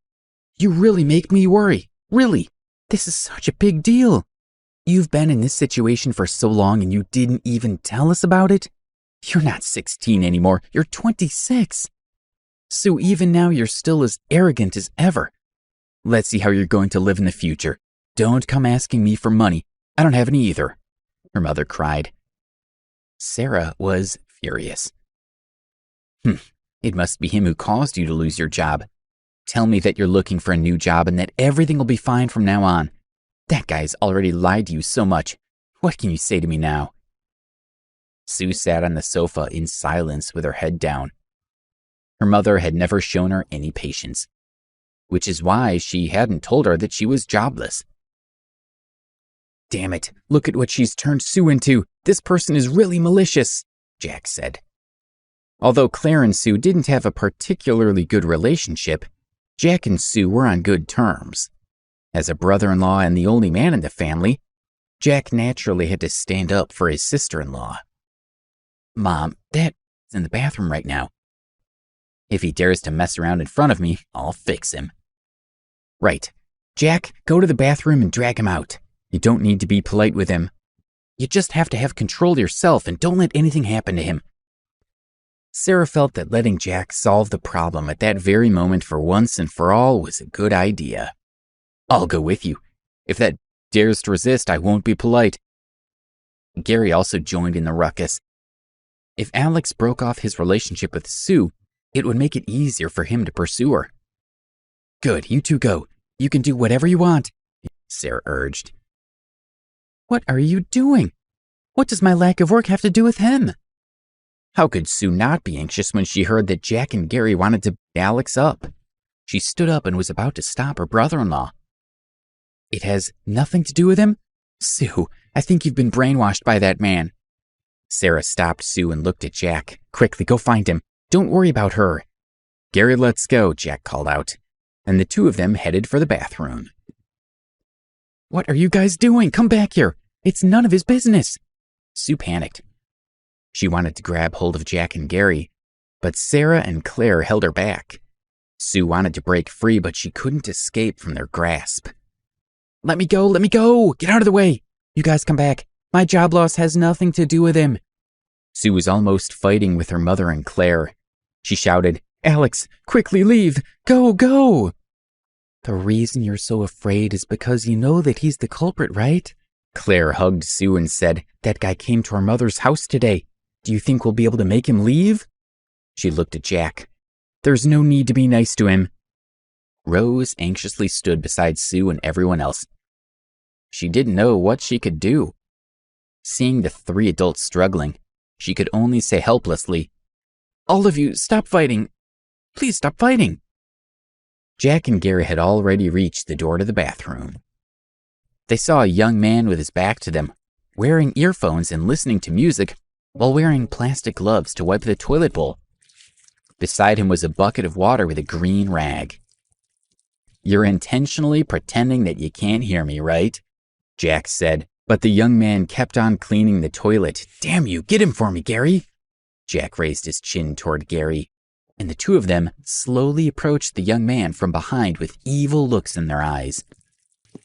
You really make me worry. Really. This is such a big deal. You've been in this situation for so long and you didn't even tell us about it? You're not 16 anymore. You're 26. So even now you're still as arrogant as ever. Let's see how you're going to live in the future. Don't come asking me for money. I don't have any either," her mother cried. Sarah was furious. It must be him who caused you to lose your job. Tell me that you're looking for a new job and that everything will be fine from now on. That guy's already lied to you so much. What can you say to me now?" Sue sat on the sofa in silence with her head down. Her mother had never shown her any patience, which is why she hadn't told her that she was jobless. "Damn it, look at what she's turned Sue into. This person is really malicious," Jack said. Although Claire and Sue didn't have a particularly good relationship, Jack and Sue were on good terms. As a brother-in-law and the only man in the family, Jack naturally had to stand up for his sister-in-law. "Mom, Dad's in the bathroom right now. If he dares to mess around in front of me, I'll fix him." "Right. Jack, go to the bathroom and drag him out. You don't need to be polite with him. You just have to have control yourself and don't let anything happen to him." Sarah felt that letting Jack solve the problem at that very moment for once and for all was a good idea. "I'll go with you. If that dares to resist, I won't be polite." Gary also joined in the ruckus. If Alex broke off his relationship with Sue, it would make it easier for him to pursue her. "Good, you two go. You can do whatever you want," Sarah urged. "What are you doing? What does my lack of work have to do with him?" How could Sue not be anxious when she heard that Jack and Gary wanted to beat Alex up? She stood up and was about to stop her brother-in-law. "It has nothing to do with him? Sue, I think you've been brainwashed by that man." Sarah stopped Sue and looked at Jack. "Quickly, go find him. Don't worry about her." "Gary, let's go," Jack called out, and the two of them headed for the bathroom. "What are you guys doing? Come back here. It's none of his business." Sue panicked. She wanted to grab hold of Jack and Gary, but Sarah and Claire held her back. Sue wanted to break free, but she couldn't escape from their grasp. Let me go, get out of the way. You guys come back. My job loss has nothing to do with him." Sue was almost fighting with her mother and Claire. She shouted, "Alex, quickly leave, go." "The reason you're so afraid is because you know that he's the culprit, right?" Claire hugged Sue and said, "That guy came to our mother's house today. Do you think we'll be able to make him leave?" She looked at Jack. "There's no need to be nice to him." Rose anxiously stood beside Sue and everyone else. She didn't know what she could do. Seeing the three adults struggling, she could only say helplessly, "All of you, stop fighting. Please stop fighting." Jack and Gary had already reached the door to the bathroom. They saw a young man with his back to them, wearing earphones and listening to music while wearing plastic gloves to wipe the toilet bowl. Beside him was a bucket of water with a green rag. "You're intentionally pretending that you can't hear me, right?" Jack said, but the young man kept on cleaning the toilet. "Damn you, get him for me, Gary." Jack raised his chin toward Gary, and the two of them slowly approached the young man from behind with evil looks in their eyes.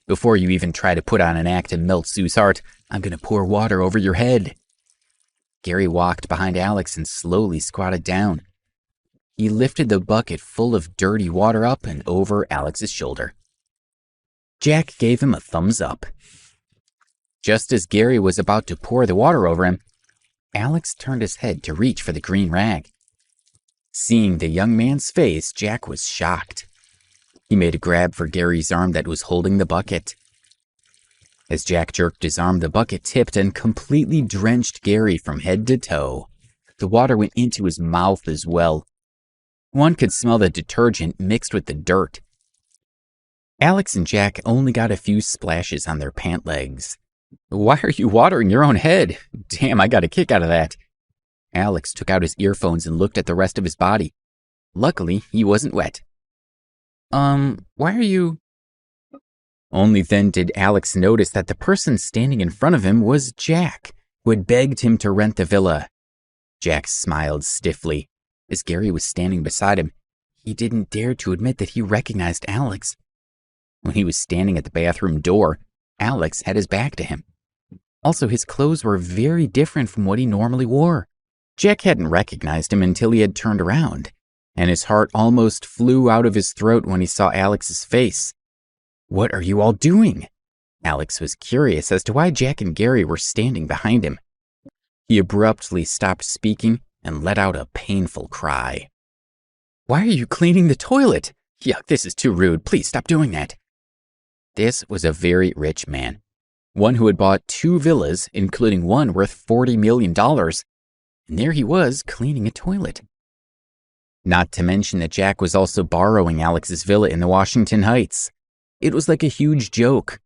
"Before you even try to put on an act to melt Sue's heart, I'm going to pour water over your head." Gary walked behind Alex and slowly squatted down. He lifted the bucket full of dirty water up and over Alex's shoulder. Jack gave him a thumbs up. Just as Gary was about to pour the water over him, Alex turned his head to reach for the green rag. Seeing the young man's face, Jack was shocked. He made a grab for Gary's arm that was holding the bucket. As Jack jerked his arm, the bucket tipped and completely drenched Gary from head to toe. The water went into his mouth as well. One could smell the detergent mixed with the dirt. Alex and Jack only got a few splashes on their pant legs. "Why are you watering your own head? Damn, I got a kick out of that." Alex took out his earphones and looked at the rest of his body. Luckily, he wasn't wet. Why are you..." Only then did Alex notice that the person standing in front of him was Jack, who had begged him to rent the villa. Jack smiled stiffly. As Gary was standing beside him, he didn't dare to admit that he recognized Alex. When he was standing at the bathroom door, Alex had his back to him. Also, his clothes were very different from what he normally wore. Jack hadn't recognized him until he had turned around, and his heart almost flew out of his throat when he saw Alex's face. "What are you all doing?" Alex was curious as to why Jack and Gary were standing behind him. He abruptly stopped speaking and let out a painful cry. Why are you cleaning the toilet? Yuck, this is too rude. Please stop doing that. This was a very rich man, one who had bought 2 villas, including one worth $40 million, and there he was cleaning a toilet. Not to mention that Jack was also borrowing Alex's villa in the Washington Heights. It was like a huge joke.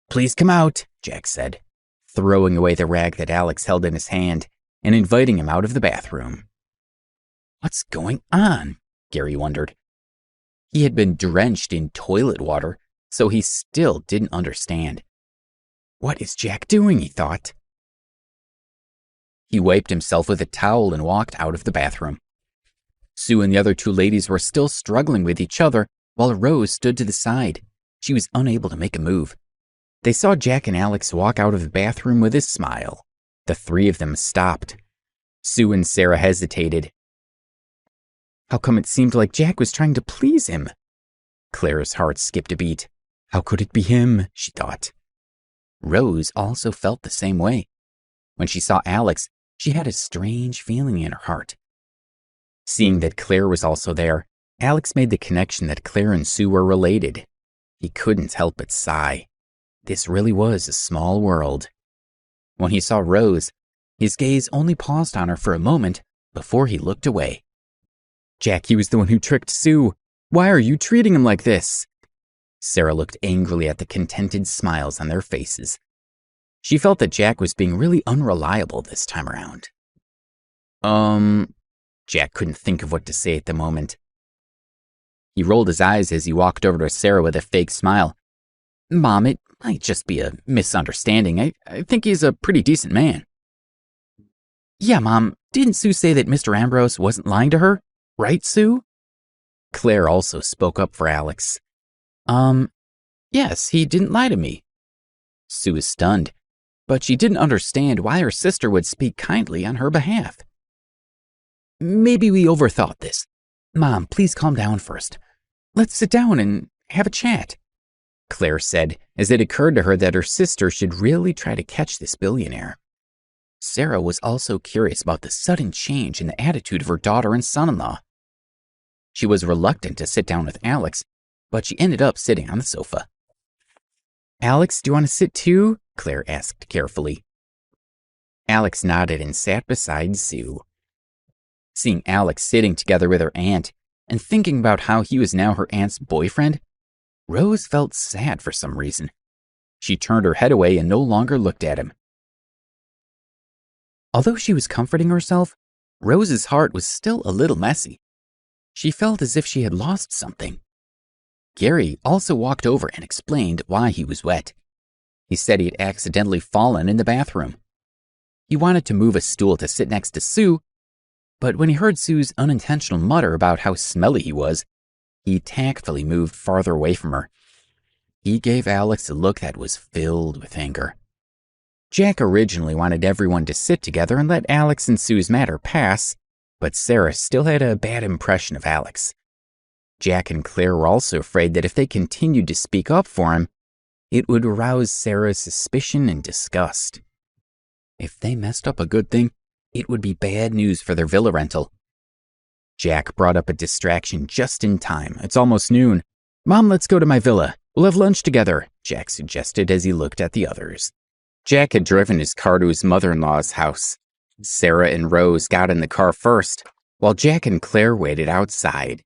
Please come out, Jack said, throwing away the rag that Alex held in his hand and inviting him out of the bathroom. What's going on? Gary wondered. He had been drenched in toilet water, so he still didn't understand. What is Jack doing, he thought. He wiped himself with a towel and walked out of the bathroom. Sue and the other 2 ladies were still struggling with each other while Rose stood to the side. She was unable to make a move. They saw Jack and Alex walk out of the bathroom with a smile. The 3 of them stopped. Sue and Sarah hesitated. How come it seemed like Jack was trying to please him? Claire's heart skipped a beat. How could it be him, she thought. Rose also felt the same way. When she saw Alex, she had a strange feeling in her heart. Seeing that Claire was also there, Alex made the connection that Claire and Sue were related. He couldn't help but sigh. This really was a small world. When he saw Rose, his gaze only paused on her for a moment before he looked away. Jack, he was the one who tricked Sue. Why are you treating him like this? Sarah looked angrily at the contented smiles on their faces. She felt that Jack was being really unreliable this time around. Jack couldn't think of what to say at the moment. He rolled his eyes as he walked over to Sarah with a fake smile. Mom, it might just be a misunderstanding. I think he's a pretty decent man. Yeah, Mom, didn't Sue say that Mr. Ambrose wasn't lying to her? Right, Sue? Claire also spoke up for Alex. Yes, he didn't lie to me. Sue was stunned, but she didn't understand why her sister would speak kindly on her behalf. Maybe we overthought this. Mom, please calm down first. Let's sit down and have a chat, Claire said, as it occurred to her that her sister should really try to catch this billionaire. Sarah was also curious about the sudden change in the attitude of her daughter and son-in-law. She was reluctant to sit down with Alex, but she ended up sitting on the sofa. Alex, do you want to sit too? Claire asked carefully. Alex nodded and sat beside Sue. Seeing Alex sitting together with her aunt and thinking about how he was now her aunt's boyfriend, Rose felt sad for some reason. She turned her head away and no longer looked at him. Although she was comforting herself, Rose's heart was still a little messy. She felt as if she had lost something. Gary also walked over and explained why he was wet. He said he had accidentally fallen in the bathroom. He wanted to move a stool to sit next to Sue, but when he heard Sue's unintentional mutter about how smelly he was, he tactfully moved farther away from her. He gave Alex a look that was filled with anger. Jack originally wanted everyone to sit together and let Alex and Sue's matter pass, but Sarah still had a bad impression of Alex. Jack and Claire were also afraid that if they continued to speak up for him, it would arouse Sarah's suspicion and disgust. If they messed up a good thing, it would be bad news for their villa rental. Jack brought up a distraction just in time. It's almost noon. Mom, let's go to my villa. We'll have lunch together, Jack suggested as he looked at the others. Jack had driven his car to his mother-in-law's house. Sarah and Rose got in the car first, while Jack and Claire waited outside.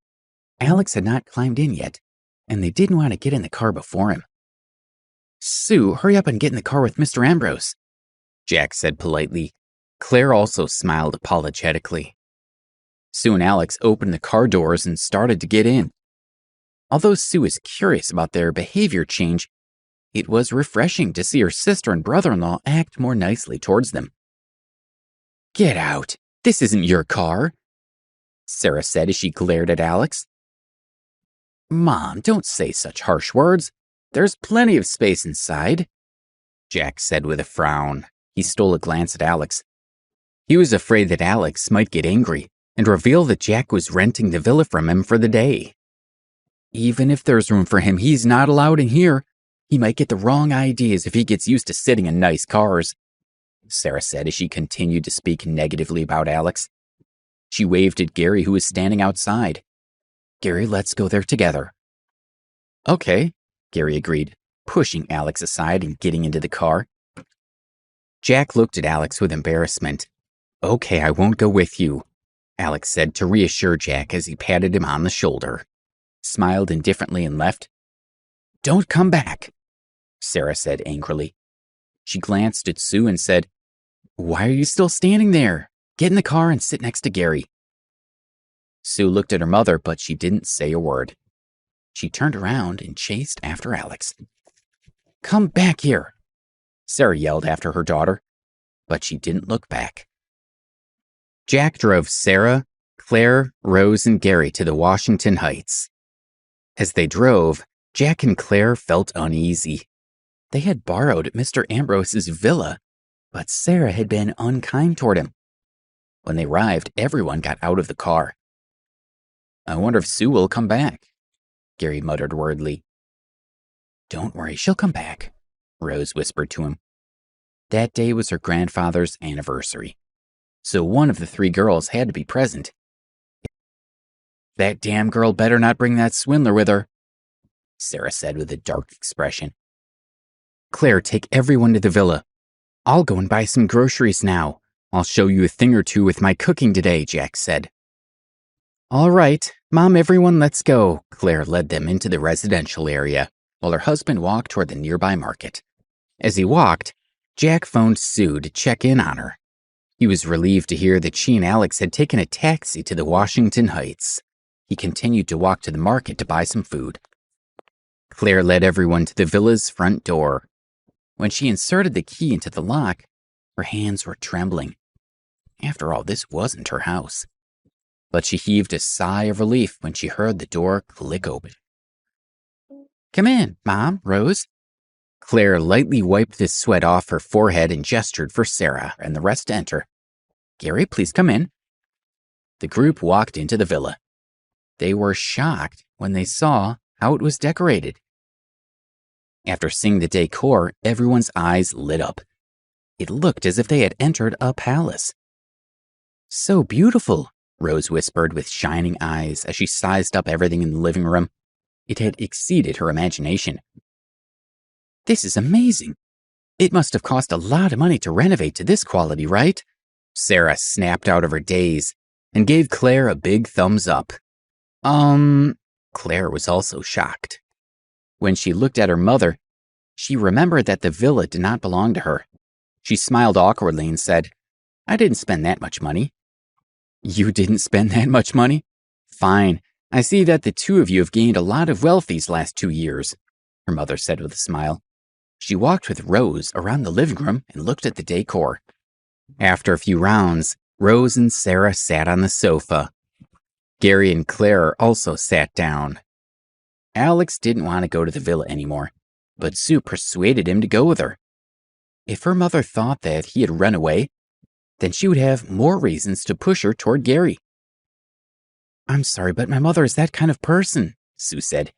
Alex had not climbed in yet, and they didn't want to get in the car before him. Sue, hurry up and get in the car with Mr. Ambrose, Jack said politely. Claire also smiled apologetically. Sue and Alex opened the car doors and started to get in. Although Sue was curious about their behavior change, it was refreshing to see her sister and brother-in-law act more nicely towards them. Get out! This isn't your car, Sarah said as she glared at Alex. Mom, don't say such harsh words. There's plenty of space inside, Jack said with a frown. He stole a glance at Alex. He was afraid that Alex might get angry and reveal that Jack was renting the villa from him for the day. Even if there's room for him, he's not allowed in here. He might get the wrong ideas if he gets used to sitting in nice cars, Sarah said as she continued to speak negatively about Alex. She waved at Gary, who was standing outside. Gary, let's go there together." "Okay," Gary agreed, pushing Alex aside and getting into the car. Jack looked at Alex with embarrassment. "Okay, I won't go with you," Alex said to reassure Jack as he patted him on the shoulder, smiled indifferently and left. "Don't come back," Sarah said angrily. She glanced at Sue and said, "Why are you still standing there? Get in the car and sit next to Gary." Sue looked at her mother, but she didn't say a word. She turned around and chased after Alex. "Come back here," Sarah yelled after her daughter, but she didn't look back. Jack drove Sarah, Claire, Rose, and Gary to the Washington Heights. As they drove, Jack and Claire felt uneasy. They had borrowed Mr. Ambrose's villa, but Sarah had been unkind toward him. When they arrived, everyone got out of the car. "I wonder if Sue will come back," Gary muttered worriedly. "Don't worry, she'll come back," Rose whispered to him. That day was her grandfather's anniversary, so one of the three girls had to be present. "That damn girl better not bring that swindler with her," Sarah said with a dark expression. "Claire, take everyone to the villa. I'll go and buy some groceries now. I'll show you a thing or two with my cooking today," Jack said. "All right, Mom, everyone, let's go." Claire led them into the residential area, while her husband walked toward the nearby market. As he walked, Jack phoned Sue to check in on her. He was relieved to hear that she and Alex had taken a taxi to the Washington Heights. He continued to walk to the market to buy some food. Claire led everyone to the villa's front door. When she inserted the key into the lock, her hands were trembling. After all, this wasn't her house. But she heaved a sigh of relief when she heard the door click open. "Come in, Mom, Rose." Claire lightly wiped the sweat off her forehead and gestured for Sarah and the rest to enter. "Gary, please come in." The group walked into the villa. They were shocked when they saw how it was decorated. After seeing the decor, everyone's eyes lit up. It looked as if they had entered a palace. "So beautiful," Rose whispered with shining eyes as she sized up everything in the living room. It had exceeded her imagination. "This is amazing. It must have cost a lot of money to renovate to this quality, right?" Sarah snapped out of her daze and gave Claire a big thumbs up. Claire was also shocked. When she looked at her mother, she remembered that the villa did not belong to her. She smiled awkwardly and said, "I didn't spend that much money." "You didn't spend that much money? Fine. I see that the two of you have gained a lot of wealth these last 2 years," her mother said with a smile. She walked with Rose around the living room and looked at the decor. After a few rounds, Rose and Sarah sat on the sofa. Gary and Claire also sat down. Alex didn't want to go to the villa anymore, but Sue persuaded him to go with her. If her mother thought that he had run away, then she would have more reasons to push her toward Gary. "I'm sorry, but my mother is that kind of person," Sue said,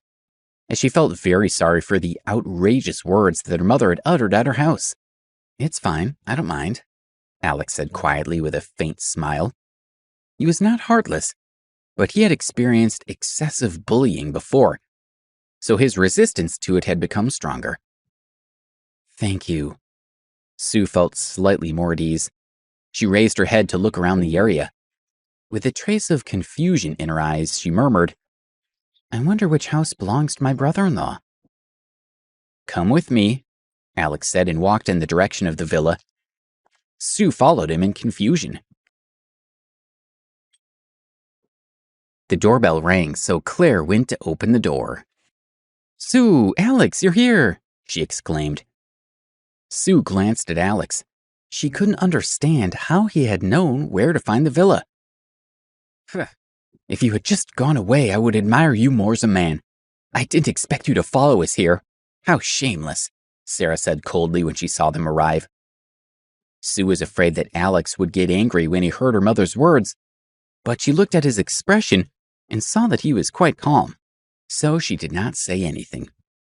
as she felt very sorry for the outrageous words that her mother had uttered at her house. "It's fine, I don't mind," Alex said quietly with a faint smile. He was not heartless, but he had experienced excessive bullying before, so his resistance to it had become stronger. "Thank you." Sue felt slightly more at ease. She raised her head to look around the area. With a trace of confusion in her eyes, she murmured, "I wonder which house belongs to my brother-in-law." "Come with me," Alex said and walked in the direction of the villa. Sue followed him in confusion. The doorbell rang, so Claire went to open the door. "Sue, Alex, you're here," she exclaimed. Sue glanced at Alex. She couldn't understand how he had known where to find the villa. "If you had just gone away, I would admire you more as a man. I didn't expect you to follow us here. How shameless," Sarah said coldly when she saw them arrive. Sue was afraid that Alex would get angry when he heard her mother's words, but she looked at his expression and saw that he was quite calm, so she did not say anything.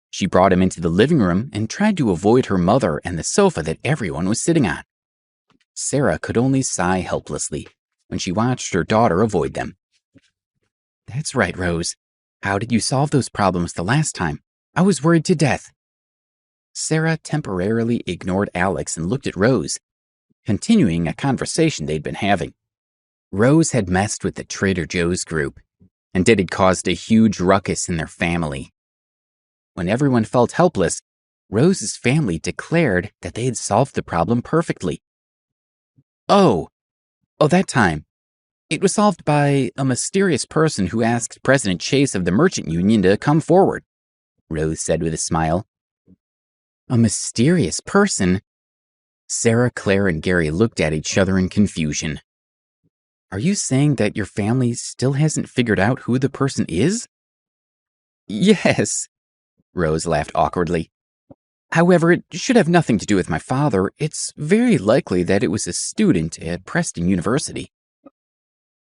She brought him into the living room and tried to avoid her mother and the sofa that everyone was sitting on. Sarah could only sigh helplessly when she watched her daughter avoid them. That's right, Rose. How did you solve those problems the last time? I was worried to death. Sarah temporarily ignored Alex and looked at Rose, continuing a conversation they'd been having. Rose had messed with the Trader Joe's group, and it had caused a huge ruckus in their family. When everyone felt helpless, Rose's family declared that they had solved the problem perfectly. Oh, that time. It was solved by a mysterious person who asked President Chase of the Merchant Union to come forward, Rose said with a smile. A mysterious person? Sarah, Claire, and Gary looked at each other in confusion. Are you saying that your family still hasn't figured out who the person is? Yes, Rose laughed awkwardly. However, it should have nothing to do with my father. It's very likely that it was a student at Preston University.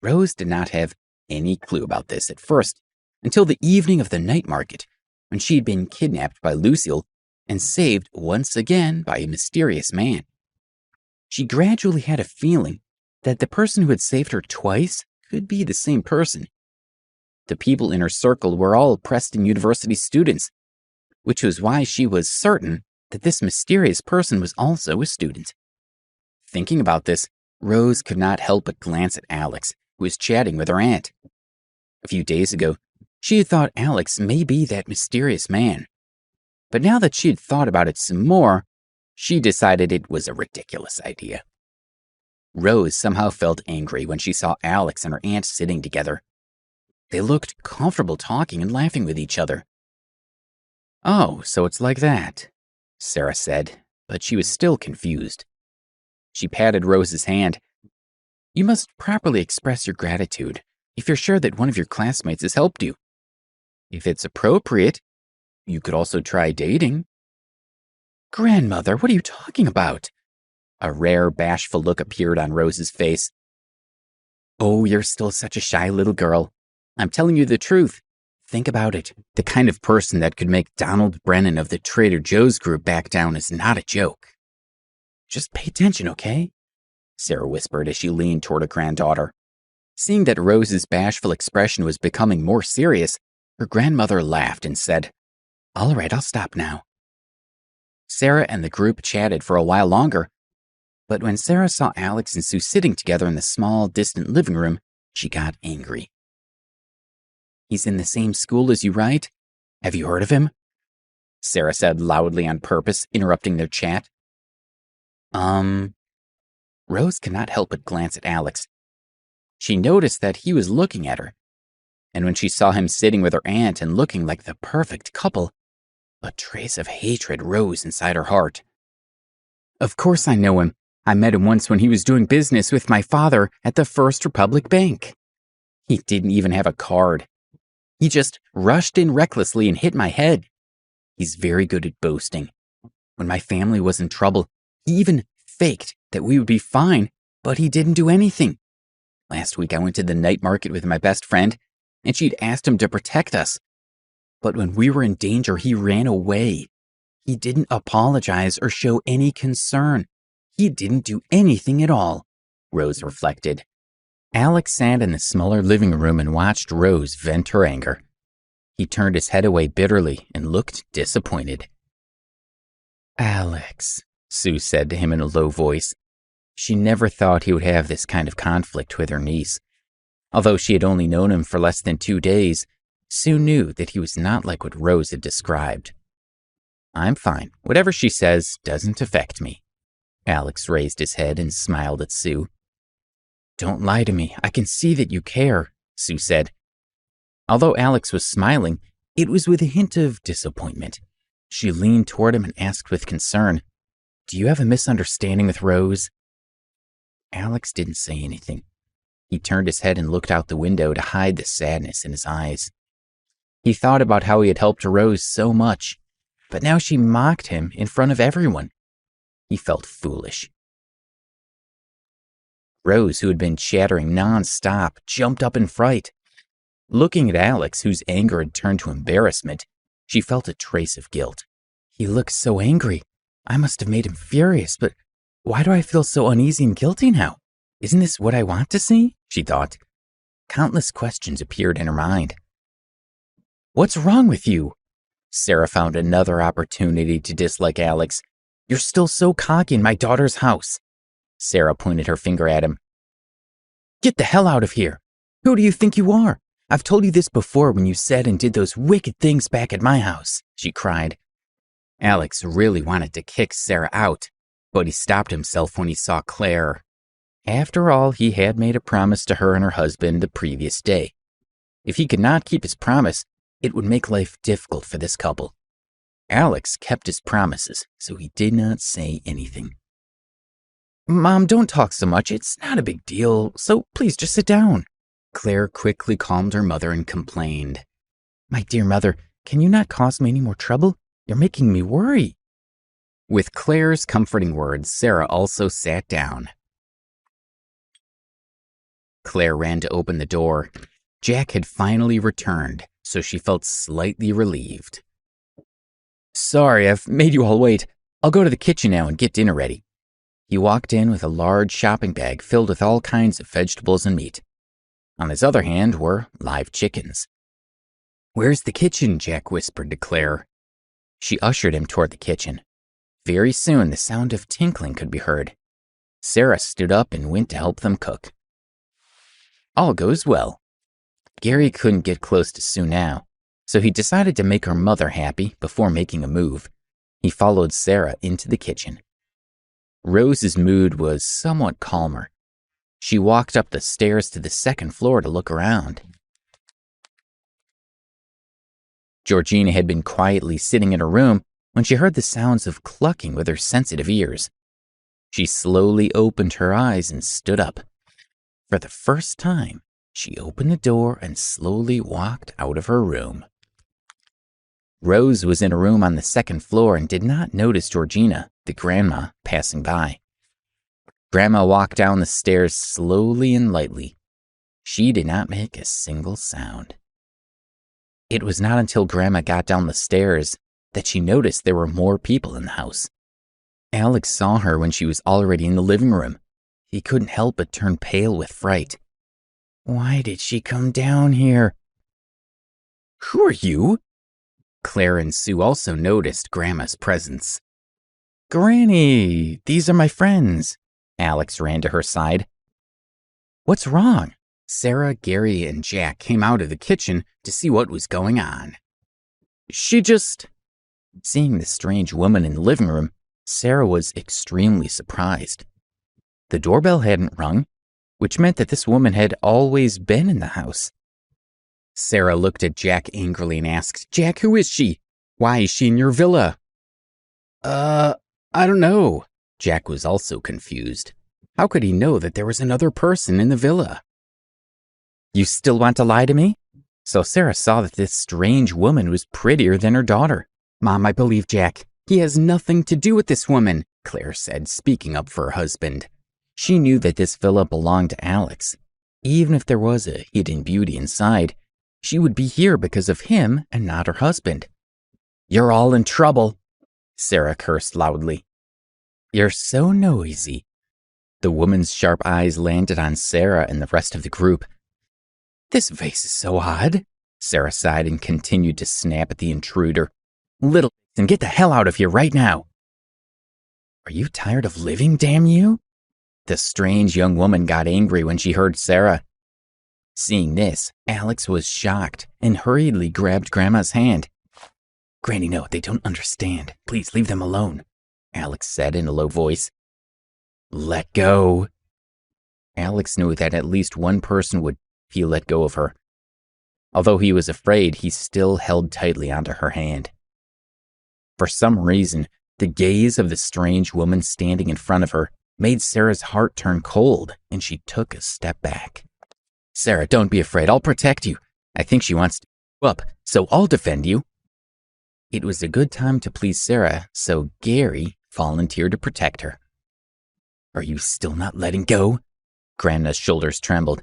Rose did not have any clue about this at first, until the evening of the night market, when she had been kidnapped by Lucille and saved once again by a mysterious man. She gradually had a feeling that the person who had saved her twice could be the same person. The people in her circle were all Preston University students, which was why she was certain that this mysterious person was also a student. Thinking about this, Rose could not help but glance at Alex, who was chatting with her aunt. A few days ago, she had thought Alex may be that mysterious man. But now that she had thought about it some more, she decided it was a ridiculous idea. Rose somehow felt angry when she saw Alex and her aunt sitting together. They looked comfortable talking and laughing with each other. Oh, so it's like that, Sarah said, but she was still confused. She patted Rose's hand. You must properly express your gratitude if you're sure that one of your classmates has helped you. If it's appropriate, you could also try dating. Grandmother, what are you talking about? A rare, bashful look appeared on Rose's face. Oh, you're still such a shy little girl. I'm telling you the truth. Think about it. The kind of person that could make Donald Brennan of the Trader Joe's group back down is not a joke. Just pay attention, okay? Sarah whispered as she leaned toward her granddaughter. Seeing that Rose's bashful expression was becoming more serious, her grandmother laughed and said, All right, I'll stop now. Sarah and the group chatted for a while longer, but when Sarah saw Alex and Sue sitting together in the small, distant living room, she got angry. He's in the same school as you, right? Have you heard of him? Sarah said loudly on purpose, interrupting their chat. Rose could not help but glance at Alex. She noticed that he was looking at her, and when she saw him sitting with her aunt and looking like the perfect couple, a trace of hatred rose inside her heart. Of course I know him. I met him once when he was doing business with my father at the First Republic Bank. He didn't even have a card. He just rushed in recklessly and hit my head. He's very good at boasting. When my family was in trouble, he even faked that we would be fine, but he didn't do anything. Last week I went to the night market with my best friend, and she'd asked him to protect us. But when we were in danger, he ran away. He didn't apologize or show any concern. He didn't do anything at all, Rose reflected. Alex sat in the smaller living room and watched Rose vent her anger. He turned his head away bitterly and looked disappointed. Alex, Sue said to him in a low voice. She never thought he would have this kind of conflict with her niece. Although she had only known him for less than 2 days, Sue knew that he was not like what Rose had described. I'm fine. Whatever she says doesn't affect me. Alex raised his head and smiled at Sue. Don't lie to me. I can see that you care, Sue said. Although Alex was smiling, it was with a hint of disappointment. She leaned toward him and asked with concern, Do you have a misunderstanding with Rose? Alex didn't say anything. He turned his head and looked out the window to hide the sadness in his eyes. He thought about how he had helped Rose so much, but now she mocked him in front of everyone. He felt foolish. Rose, who had been chattering non-stop, jumped up in fright. Looking at Alex, whose anger had turned to embarrassment, she felt a trace of guilt. He looks so angry. I must have made him furious, but why do I feel so uneasy and guilty now? Isn't this what I want to see? She thought. Countless questions appeared in her mind. "What's wrong with you?" Sarah found another opportunity to dislike Alex. "You're still so cocky in my daughter's house." Sarah pointed her finger at him. "Get the hell out of here. Who do you think you are? I've told you this before when you said and did those wicked things back at my house," she cried. Alex really wanted to kick Sarah out, but he stopped himself when he saw Claire. After all, he had made a promise to her and her husband the previous day. If he could not keep his promise, it would make life difficult for this couple. Alex kept his promises, so he did not say anything. "Mom, don't talk so much. It's not a big deal, so please just sit down." Claire quickly calmed her mother and complained. "My dear mother, can you not cause me any more trouble? You're making me worry." With Claire's comforting words, Sarah also sat down. Claire ran to open the door. Jack had finally returned, so she felt slightly relieved. "Sorry, I've made you all wait. I'll go to the kitchen now and get dinner ready." He walked in with a large shopping bag filled with all kinds of vegetables and meat. On his other hand were live chickens. "Where's the kitchen?" Jack whispered to Claire. She ushered him toward the kitchen. Very soon the sound of tinkling could be heard. Sarah stood up and went to help them cook. All goes well. Gary couldn't get close to Sue now, so he decided to make her mother happy before making a move. He followed Sarah into the kitchen. Rose's mood was somewhat calmer. She walked up the stairs to the second floor to look around. Georgina had been quietly sitting in her room when she heard the sounds of clucking with her sensitive ears. She slowly opened her eyes and stood up. For the first time, she opened the door and slowly walked out of her room. Rose was in a room on the second floor and did not notice Georgina, the grandma, passing by. Grandma walked down the stairs slowly and lightly. She did not make a single sound. It was not until Grandma got down the stairs that she noticed there were more people in the house. Alex saw her when she was already in the living room. He couldn't help but turn pale with fright. Why did she come down here? Who are you? Claire and Sue also noticed Grandma's presence. Granny, these are my friends. Alex ran to her side. What's wrong? Sarah, Gary, and Jack came out of the kitchen to see what was going on. She just... Seeing the strange woman in the living room, Sarah was extremely surprised. The doorbell hadn't rung, which meant that this woman had always been in the house. Sarah looked at Jack angrily and asked, Jack, who is she? Why is she in your villa? I don't know. Jack was also confused. How could he know that there was another person in the villa? You still want to lie to me? So Sarah saw that this strange woman was prettier than her daughter. Mom, I believe Jack. He has nothing to do with this woman, Claire said, speaking up for her husband. She knew that this villa belonged to Alex. Even if there was a hidden beauty inside, she would be here because of him and not her husband. You're all in trouble, Sarah cursed loudly. You're so noisy. The woman's sharp eyes landed on Sarah and the rest of the group. This vase is so odd, Sarah sighed and continued to snap at the intruder. Little, and get the hell out of here right now. Are you tired of living, damn you? The strange young woman got angry when she heard Sarah. Seeing this, Alex was shocked and hurriedly grabbed Grandma's hand. Granny, no, they don't understand. Please leave them alone, Alex said in a low voice. Let go. Alex knew that at least one person would if he let go of her. Although he was afraid, he still held tightly onto her hand. For some reason, the gaze of the strange woman standing in front of her made Sarah's heart turn cold, and she took a step back. Sarah, don't be afraid. I'll protect you. I think she wants to go up, so I'll defend you. It was a good time to please Sarah, so Gary volunteered to protect her. Are you still not letting go? Grandma's shoulders trembled.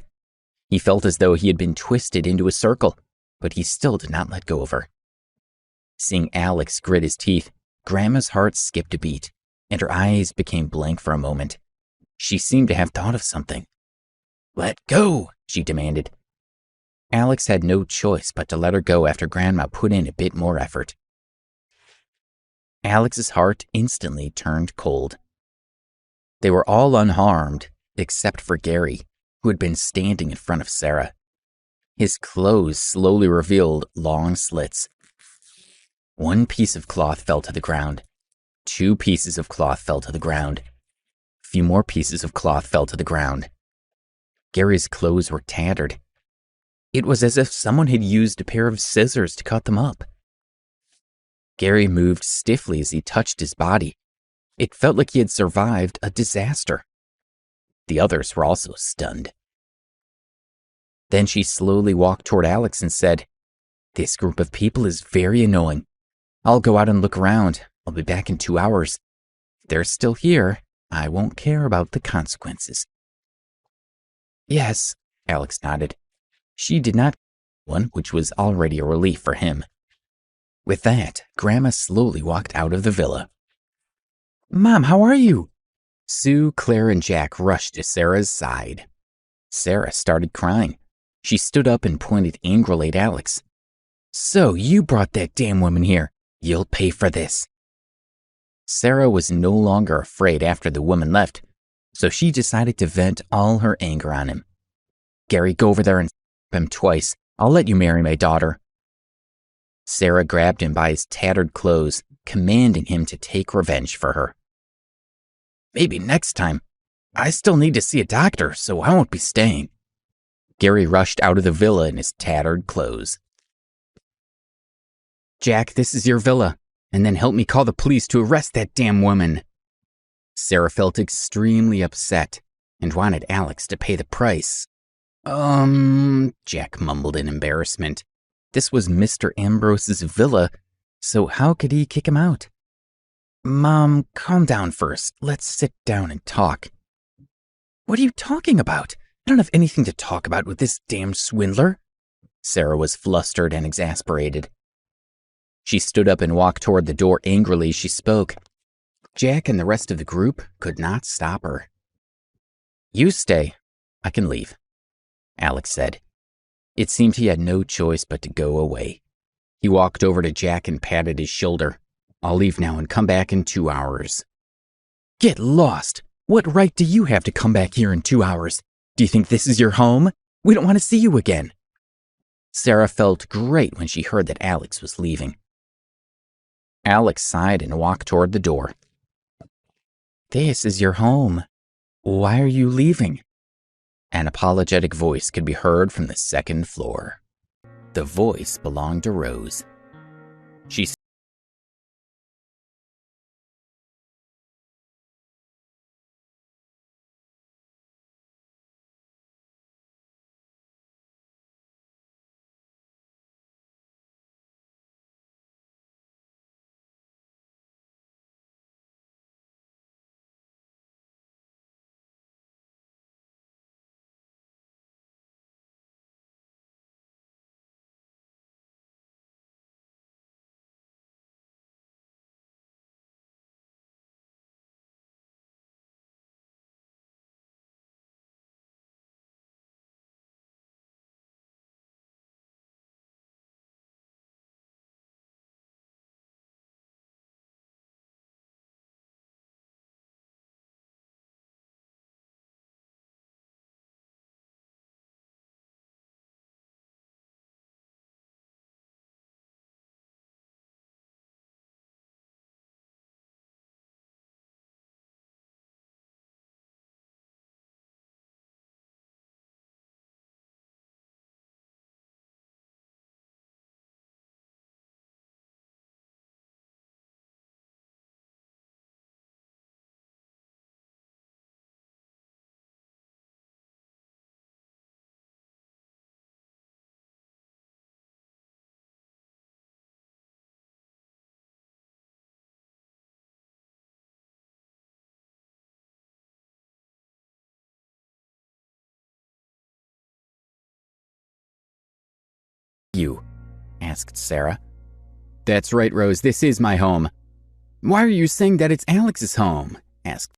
He felt as though he had been twisted into a circle, but he still did not let go of her. Seeing Alex grit his teeth, Grandma's heart skipped a beat, and her eyes became blank for a moment. She seemed to have thought of something. Let go, she demanded. Alex had no choice but to let her go after Grandma put in a bit more effort. Alex's heart instantly turned cold. They were all unharmed, except for Gary, who had been standing in front of Sarah. His clothes slowly revealed long slits. One piece of cloth fell to the ground. 2 pieces of cloth fell to the ground. A few more pieces of cloth fell to the ground. Gary's clothes were tattered. It was as if someone had used a pair of scissors to cut them up. Gary moved stiffly as he touched his body. It felt like he had survived a disaster. The others were also stunned. Then she slowly walked toward Alex and said, "This group of people is very annoying. I'll go out and look around. I'll be back in 2 hours. If they're still here, I won't care about the consequences." "Yes," Alex nodded. She did not one, which was already a relief for him. With that, Grandma slowly walked out of the villa. "Mom, how are you?" Sue, Claire, and Jack rushed to Sarah's side. Sarah started crying. She stood up and pointed angrily at Alex. "So you brought that damn woman here. You'll pay for this." Sarah was no longer afraid after the woman left, so she decided to vent all her anger on him. "Gary, go over there and slap him twice. I'll let you marry my daughter." Sarah grabbed him by his tattered clothes, commanding him to take revenge for her. "Maybe next time. I still need to see a doctor, so I won't be staying." Gary rushed out of the villa in his tattered clothes. "Jack, this is your villa, and then help me call the police to arrest that damn woman." Sarah felt extremely upset and wanted Alex to pay the price. Jack mumbled in embarrassment. This was Mr. Ambrose's villa, so how could he kick him out? "Mom, calm down first. Let's sit down and talk." "What are you talking about? I don't have anything to talk about with this damn swindler." Sarah was flustered and exasperated. She stood up and walked toward the door angrily as she spoke. Jack and the rest of the group could not stop her. "You stay. I can leave," Alex said. It seemed he had no choice but to go away. He walked over to Jack and patted his shoulder. "I'll leave now and come back in 2 hours." "Get lost! What right do you have to come back here in 2 hours? Do you think this is your home? We don't want to see you again." Sarah felt great when she heard that Alex was leaving. Alex sighed and walked toward the door. "This is your home. Why are you leaving?" An apologetic voice could be heard from the second floor. The voice belonged to Rose. She "You?" asked Sarah. "That's right, Rose, this is my home." "Why are you saying that it's Alex's home?" asked.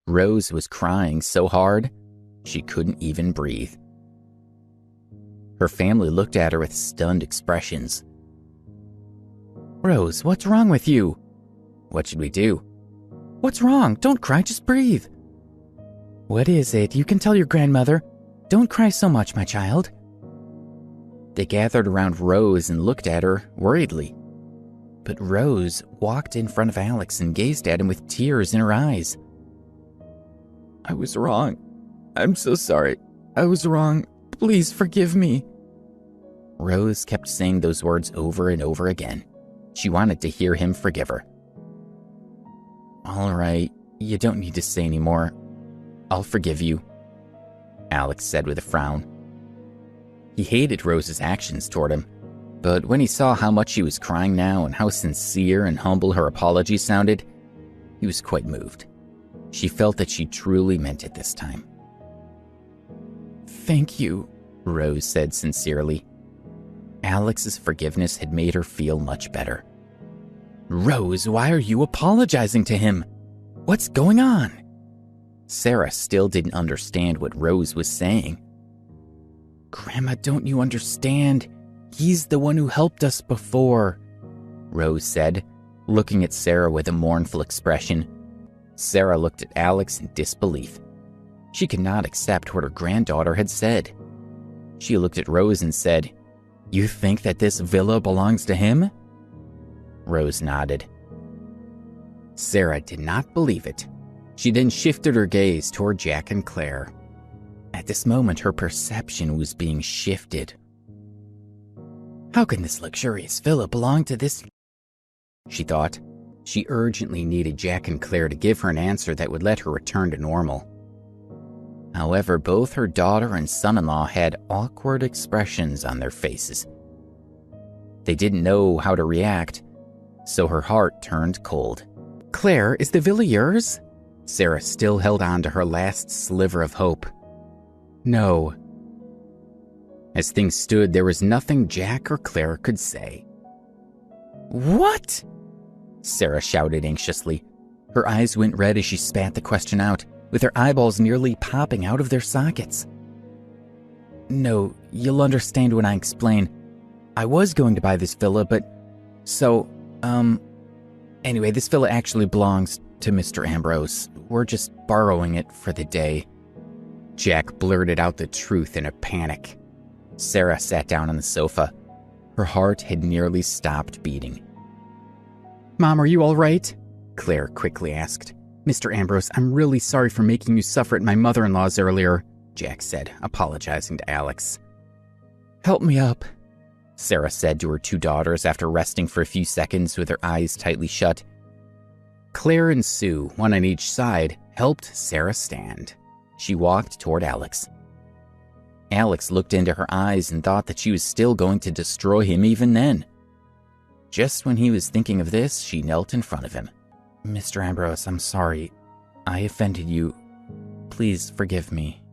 Rose was crying so hard she couldn't even breathe. Her family looked at her with stunned expressions. "Rose, what's wrong with you?" "What should we do?" "What's wrong? Don't cry, just breathe." "What is it? You can tell your grandmother. Don't cry so much, my child." They gathered around Rose and looked at her worriedly. But Rose walked in front of Alex and gazed at him with tears in her eyes. "I was wrong. I'm so sorry. I was wrong. Please forgive me." Rose kept saying those words over and over again. She wanted to hear him forgive her. "All right, you don't need to say any more. I'll forgive you," Alex said with a frown. He hated Rose's actions toward him, but when he saw how much she was crying now and how sincere and humble her apology sounded, he was quite moved. She felt that she truly meant it this time. "Thank you," Rose said sincerely. Alex's forgiveness had made her feel much better. "Rose, why are you apologizing to him? What's going on?" Sarah still didn't understand what Rose was saying. "Grandma, don't you understand? He's the one who helped us before," Rose said, looking at Sarah with a mournful expression. Sarah looked at Alex in disbelief. She could not accept what her granddaughter had said. She looked at Rose and said, "You think that this villa belongs to him?" Rose nodded. Sarah did not believe it. She then shifted her gaze toward Jack and Claire. At this moment, her perception was being shifted. "How can this luxurious villa belong to this?" she thought. She urgently needed Jack and Claire to give her an answer that would let her return to normal. However, both her daughter and son-in-law had awkward expressions on their faces. They didn't know how to react, so her heart turned cold. "Claire, is the villa yours?" Sarah still held on to her last sliver of hope. "No." As things stood, there was nothing Jack or Claire could say. "What?" Sarah shouted anxiously. Her eyes went red as she spat the question out, with her eyeballs nearly popping out of their sockets. "No, you'll understand when I explain. I was going to buy this villa, but... Anyway, this villa actually belongs to Mr. Ambrose. We're just borrowing it for the day." Jack blurted out the truth in a panic. Sarah sat down on the sofa. Her heart had nearly stopped beating. "Mom, are you all right?" Claire quickly asked. "Mr. Ambrose, I'm really sorry for making you suffer at my mother-in-law's earlier," Jack said, apologizing to Alex. "Help me up," Sarah said to her two daughters after resting for a few seconds with her eyes tightly shut. Claire and Sue, one on each side, helped Sarah stand. She walked toward Alex. Alex looked into her eyes and thought that she was still going to destroy him even then. Just when he was thinking of this, she knelt in front of him. "Mr. Ambrose, I'm sorry. I offended you. Please forgive me,"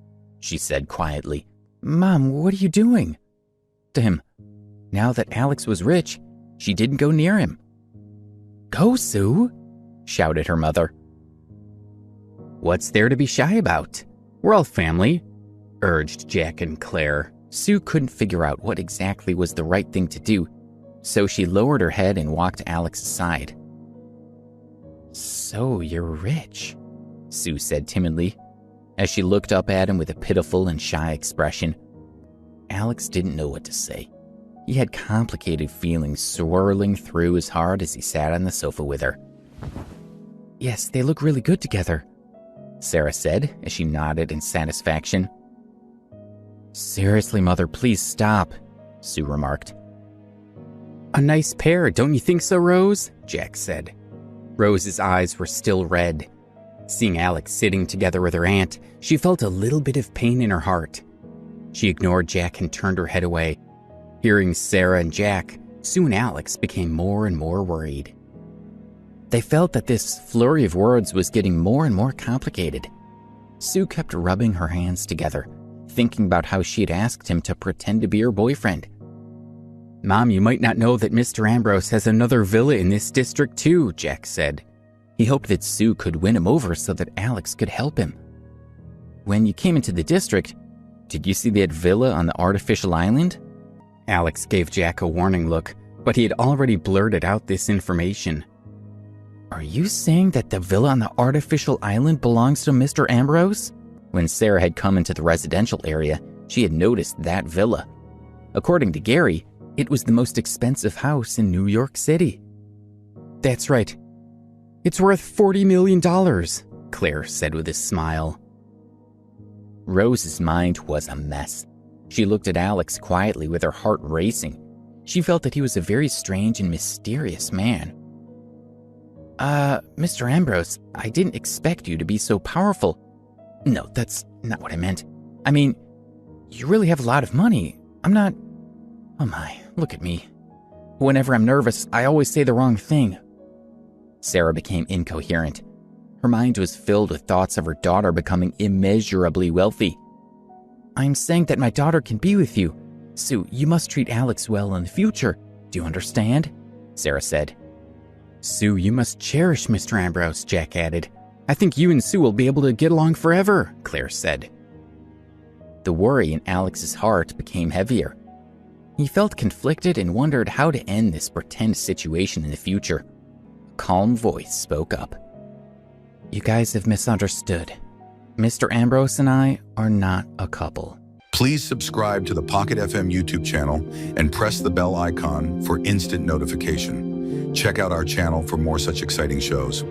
she said quietly. "Mom, what are you doing?" To him. Now that Alex was rich, she didn't go near him. "Go, Sue," shouted her mother. "What's there to be shy about? We're all family," urged Jack and Claire. Sue couldn't figure out what exactly was the right thing to do, so she lowered her head and walked Alex's side. "So you're rich," Sue said timidly, as she looked up at him with a pitiful and shy expression. Alex didn't know what to say. He had complicated feelings swirling through his heart as he sat on the sofa with her. "Yes, they look really good together," Sarah said as she nodded in satisfaction. "Seriously, Mother, please stop," Sue remarked. "A nice pair, don't you think so, Rose?" Jack said. Rose's eyes were still red. Seeing Alex sitting together with her aunt, she felt a little bit of pain in her heart. She ignored Jack and turned her head away. Hearing Sarah and Jack, Sue and Alex became more and more worried. They felt that this flurry of words was getting more and more complicated. Sue kept rubbing her hands together, thinking about how she had asked him to pretend to be her boyfriend. "Mom, you might not know that Mr. Ambrose has another villa in this district too," Jack said. He hoped that Sue could win him over so that Alex could help him. "When you came into the district, Did you see that villa on the artificial island? Alex gave Jack a warning look, but he had already blurted out this information. Are you saying that the villa on the artificial island belongs to Mr. Ambrose? When Sarah had come into the residential area, she had noticed that villa. According to Gary, it was the most expensive house in New York City. That's right. It's worth $40 million, Claire said with a smile. Rose's mind was a mess. She looked at Alex quietly with her heart racing. She felt that he was a very strange and mysterious man. Mr. Ambrose, I didn't expect you to be so powerful. No, that's not what I meant. I mean, you really have a lot of money. I'm not... Oh my, look at me. Whenever I'm nervous, I always say the wrong thing. Sarah became incoherent. Her mind was filled with thoughts of her daughter becoming immeasurably wealthy. I'm saying that my daughter can be with you. Sue, you must treat Alex well in the future. Do you understand? Sarah said. Sue, you must cherish Mr. Ambrose, Jack added. I think you and Sue will be able to get along forever, Claire said. The worry in Alex's heart became heavier. He felt conflicted and wondered how to end this pretend situation in the future. A calm voice spoke up. You guys have misunderstood. Mr. Ambrose and I are not a couple. Please subscribe to the Pocket FM YouTube channel and press the bell icon for instant notification. Check out our channel for more such exciting shows.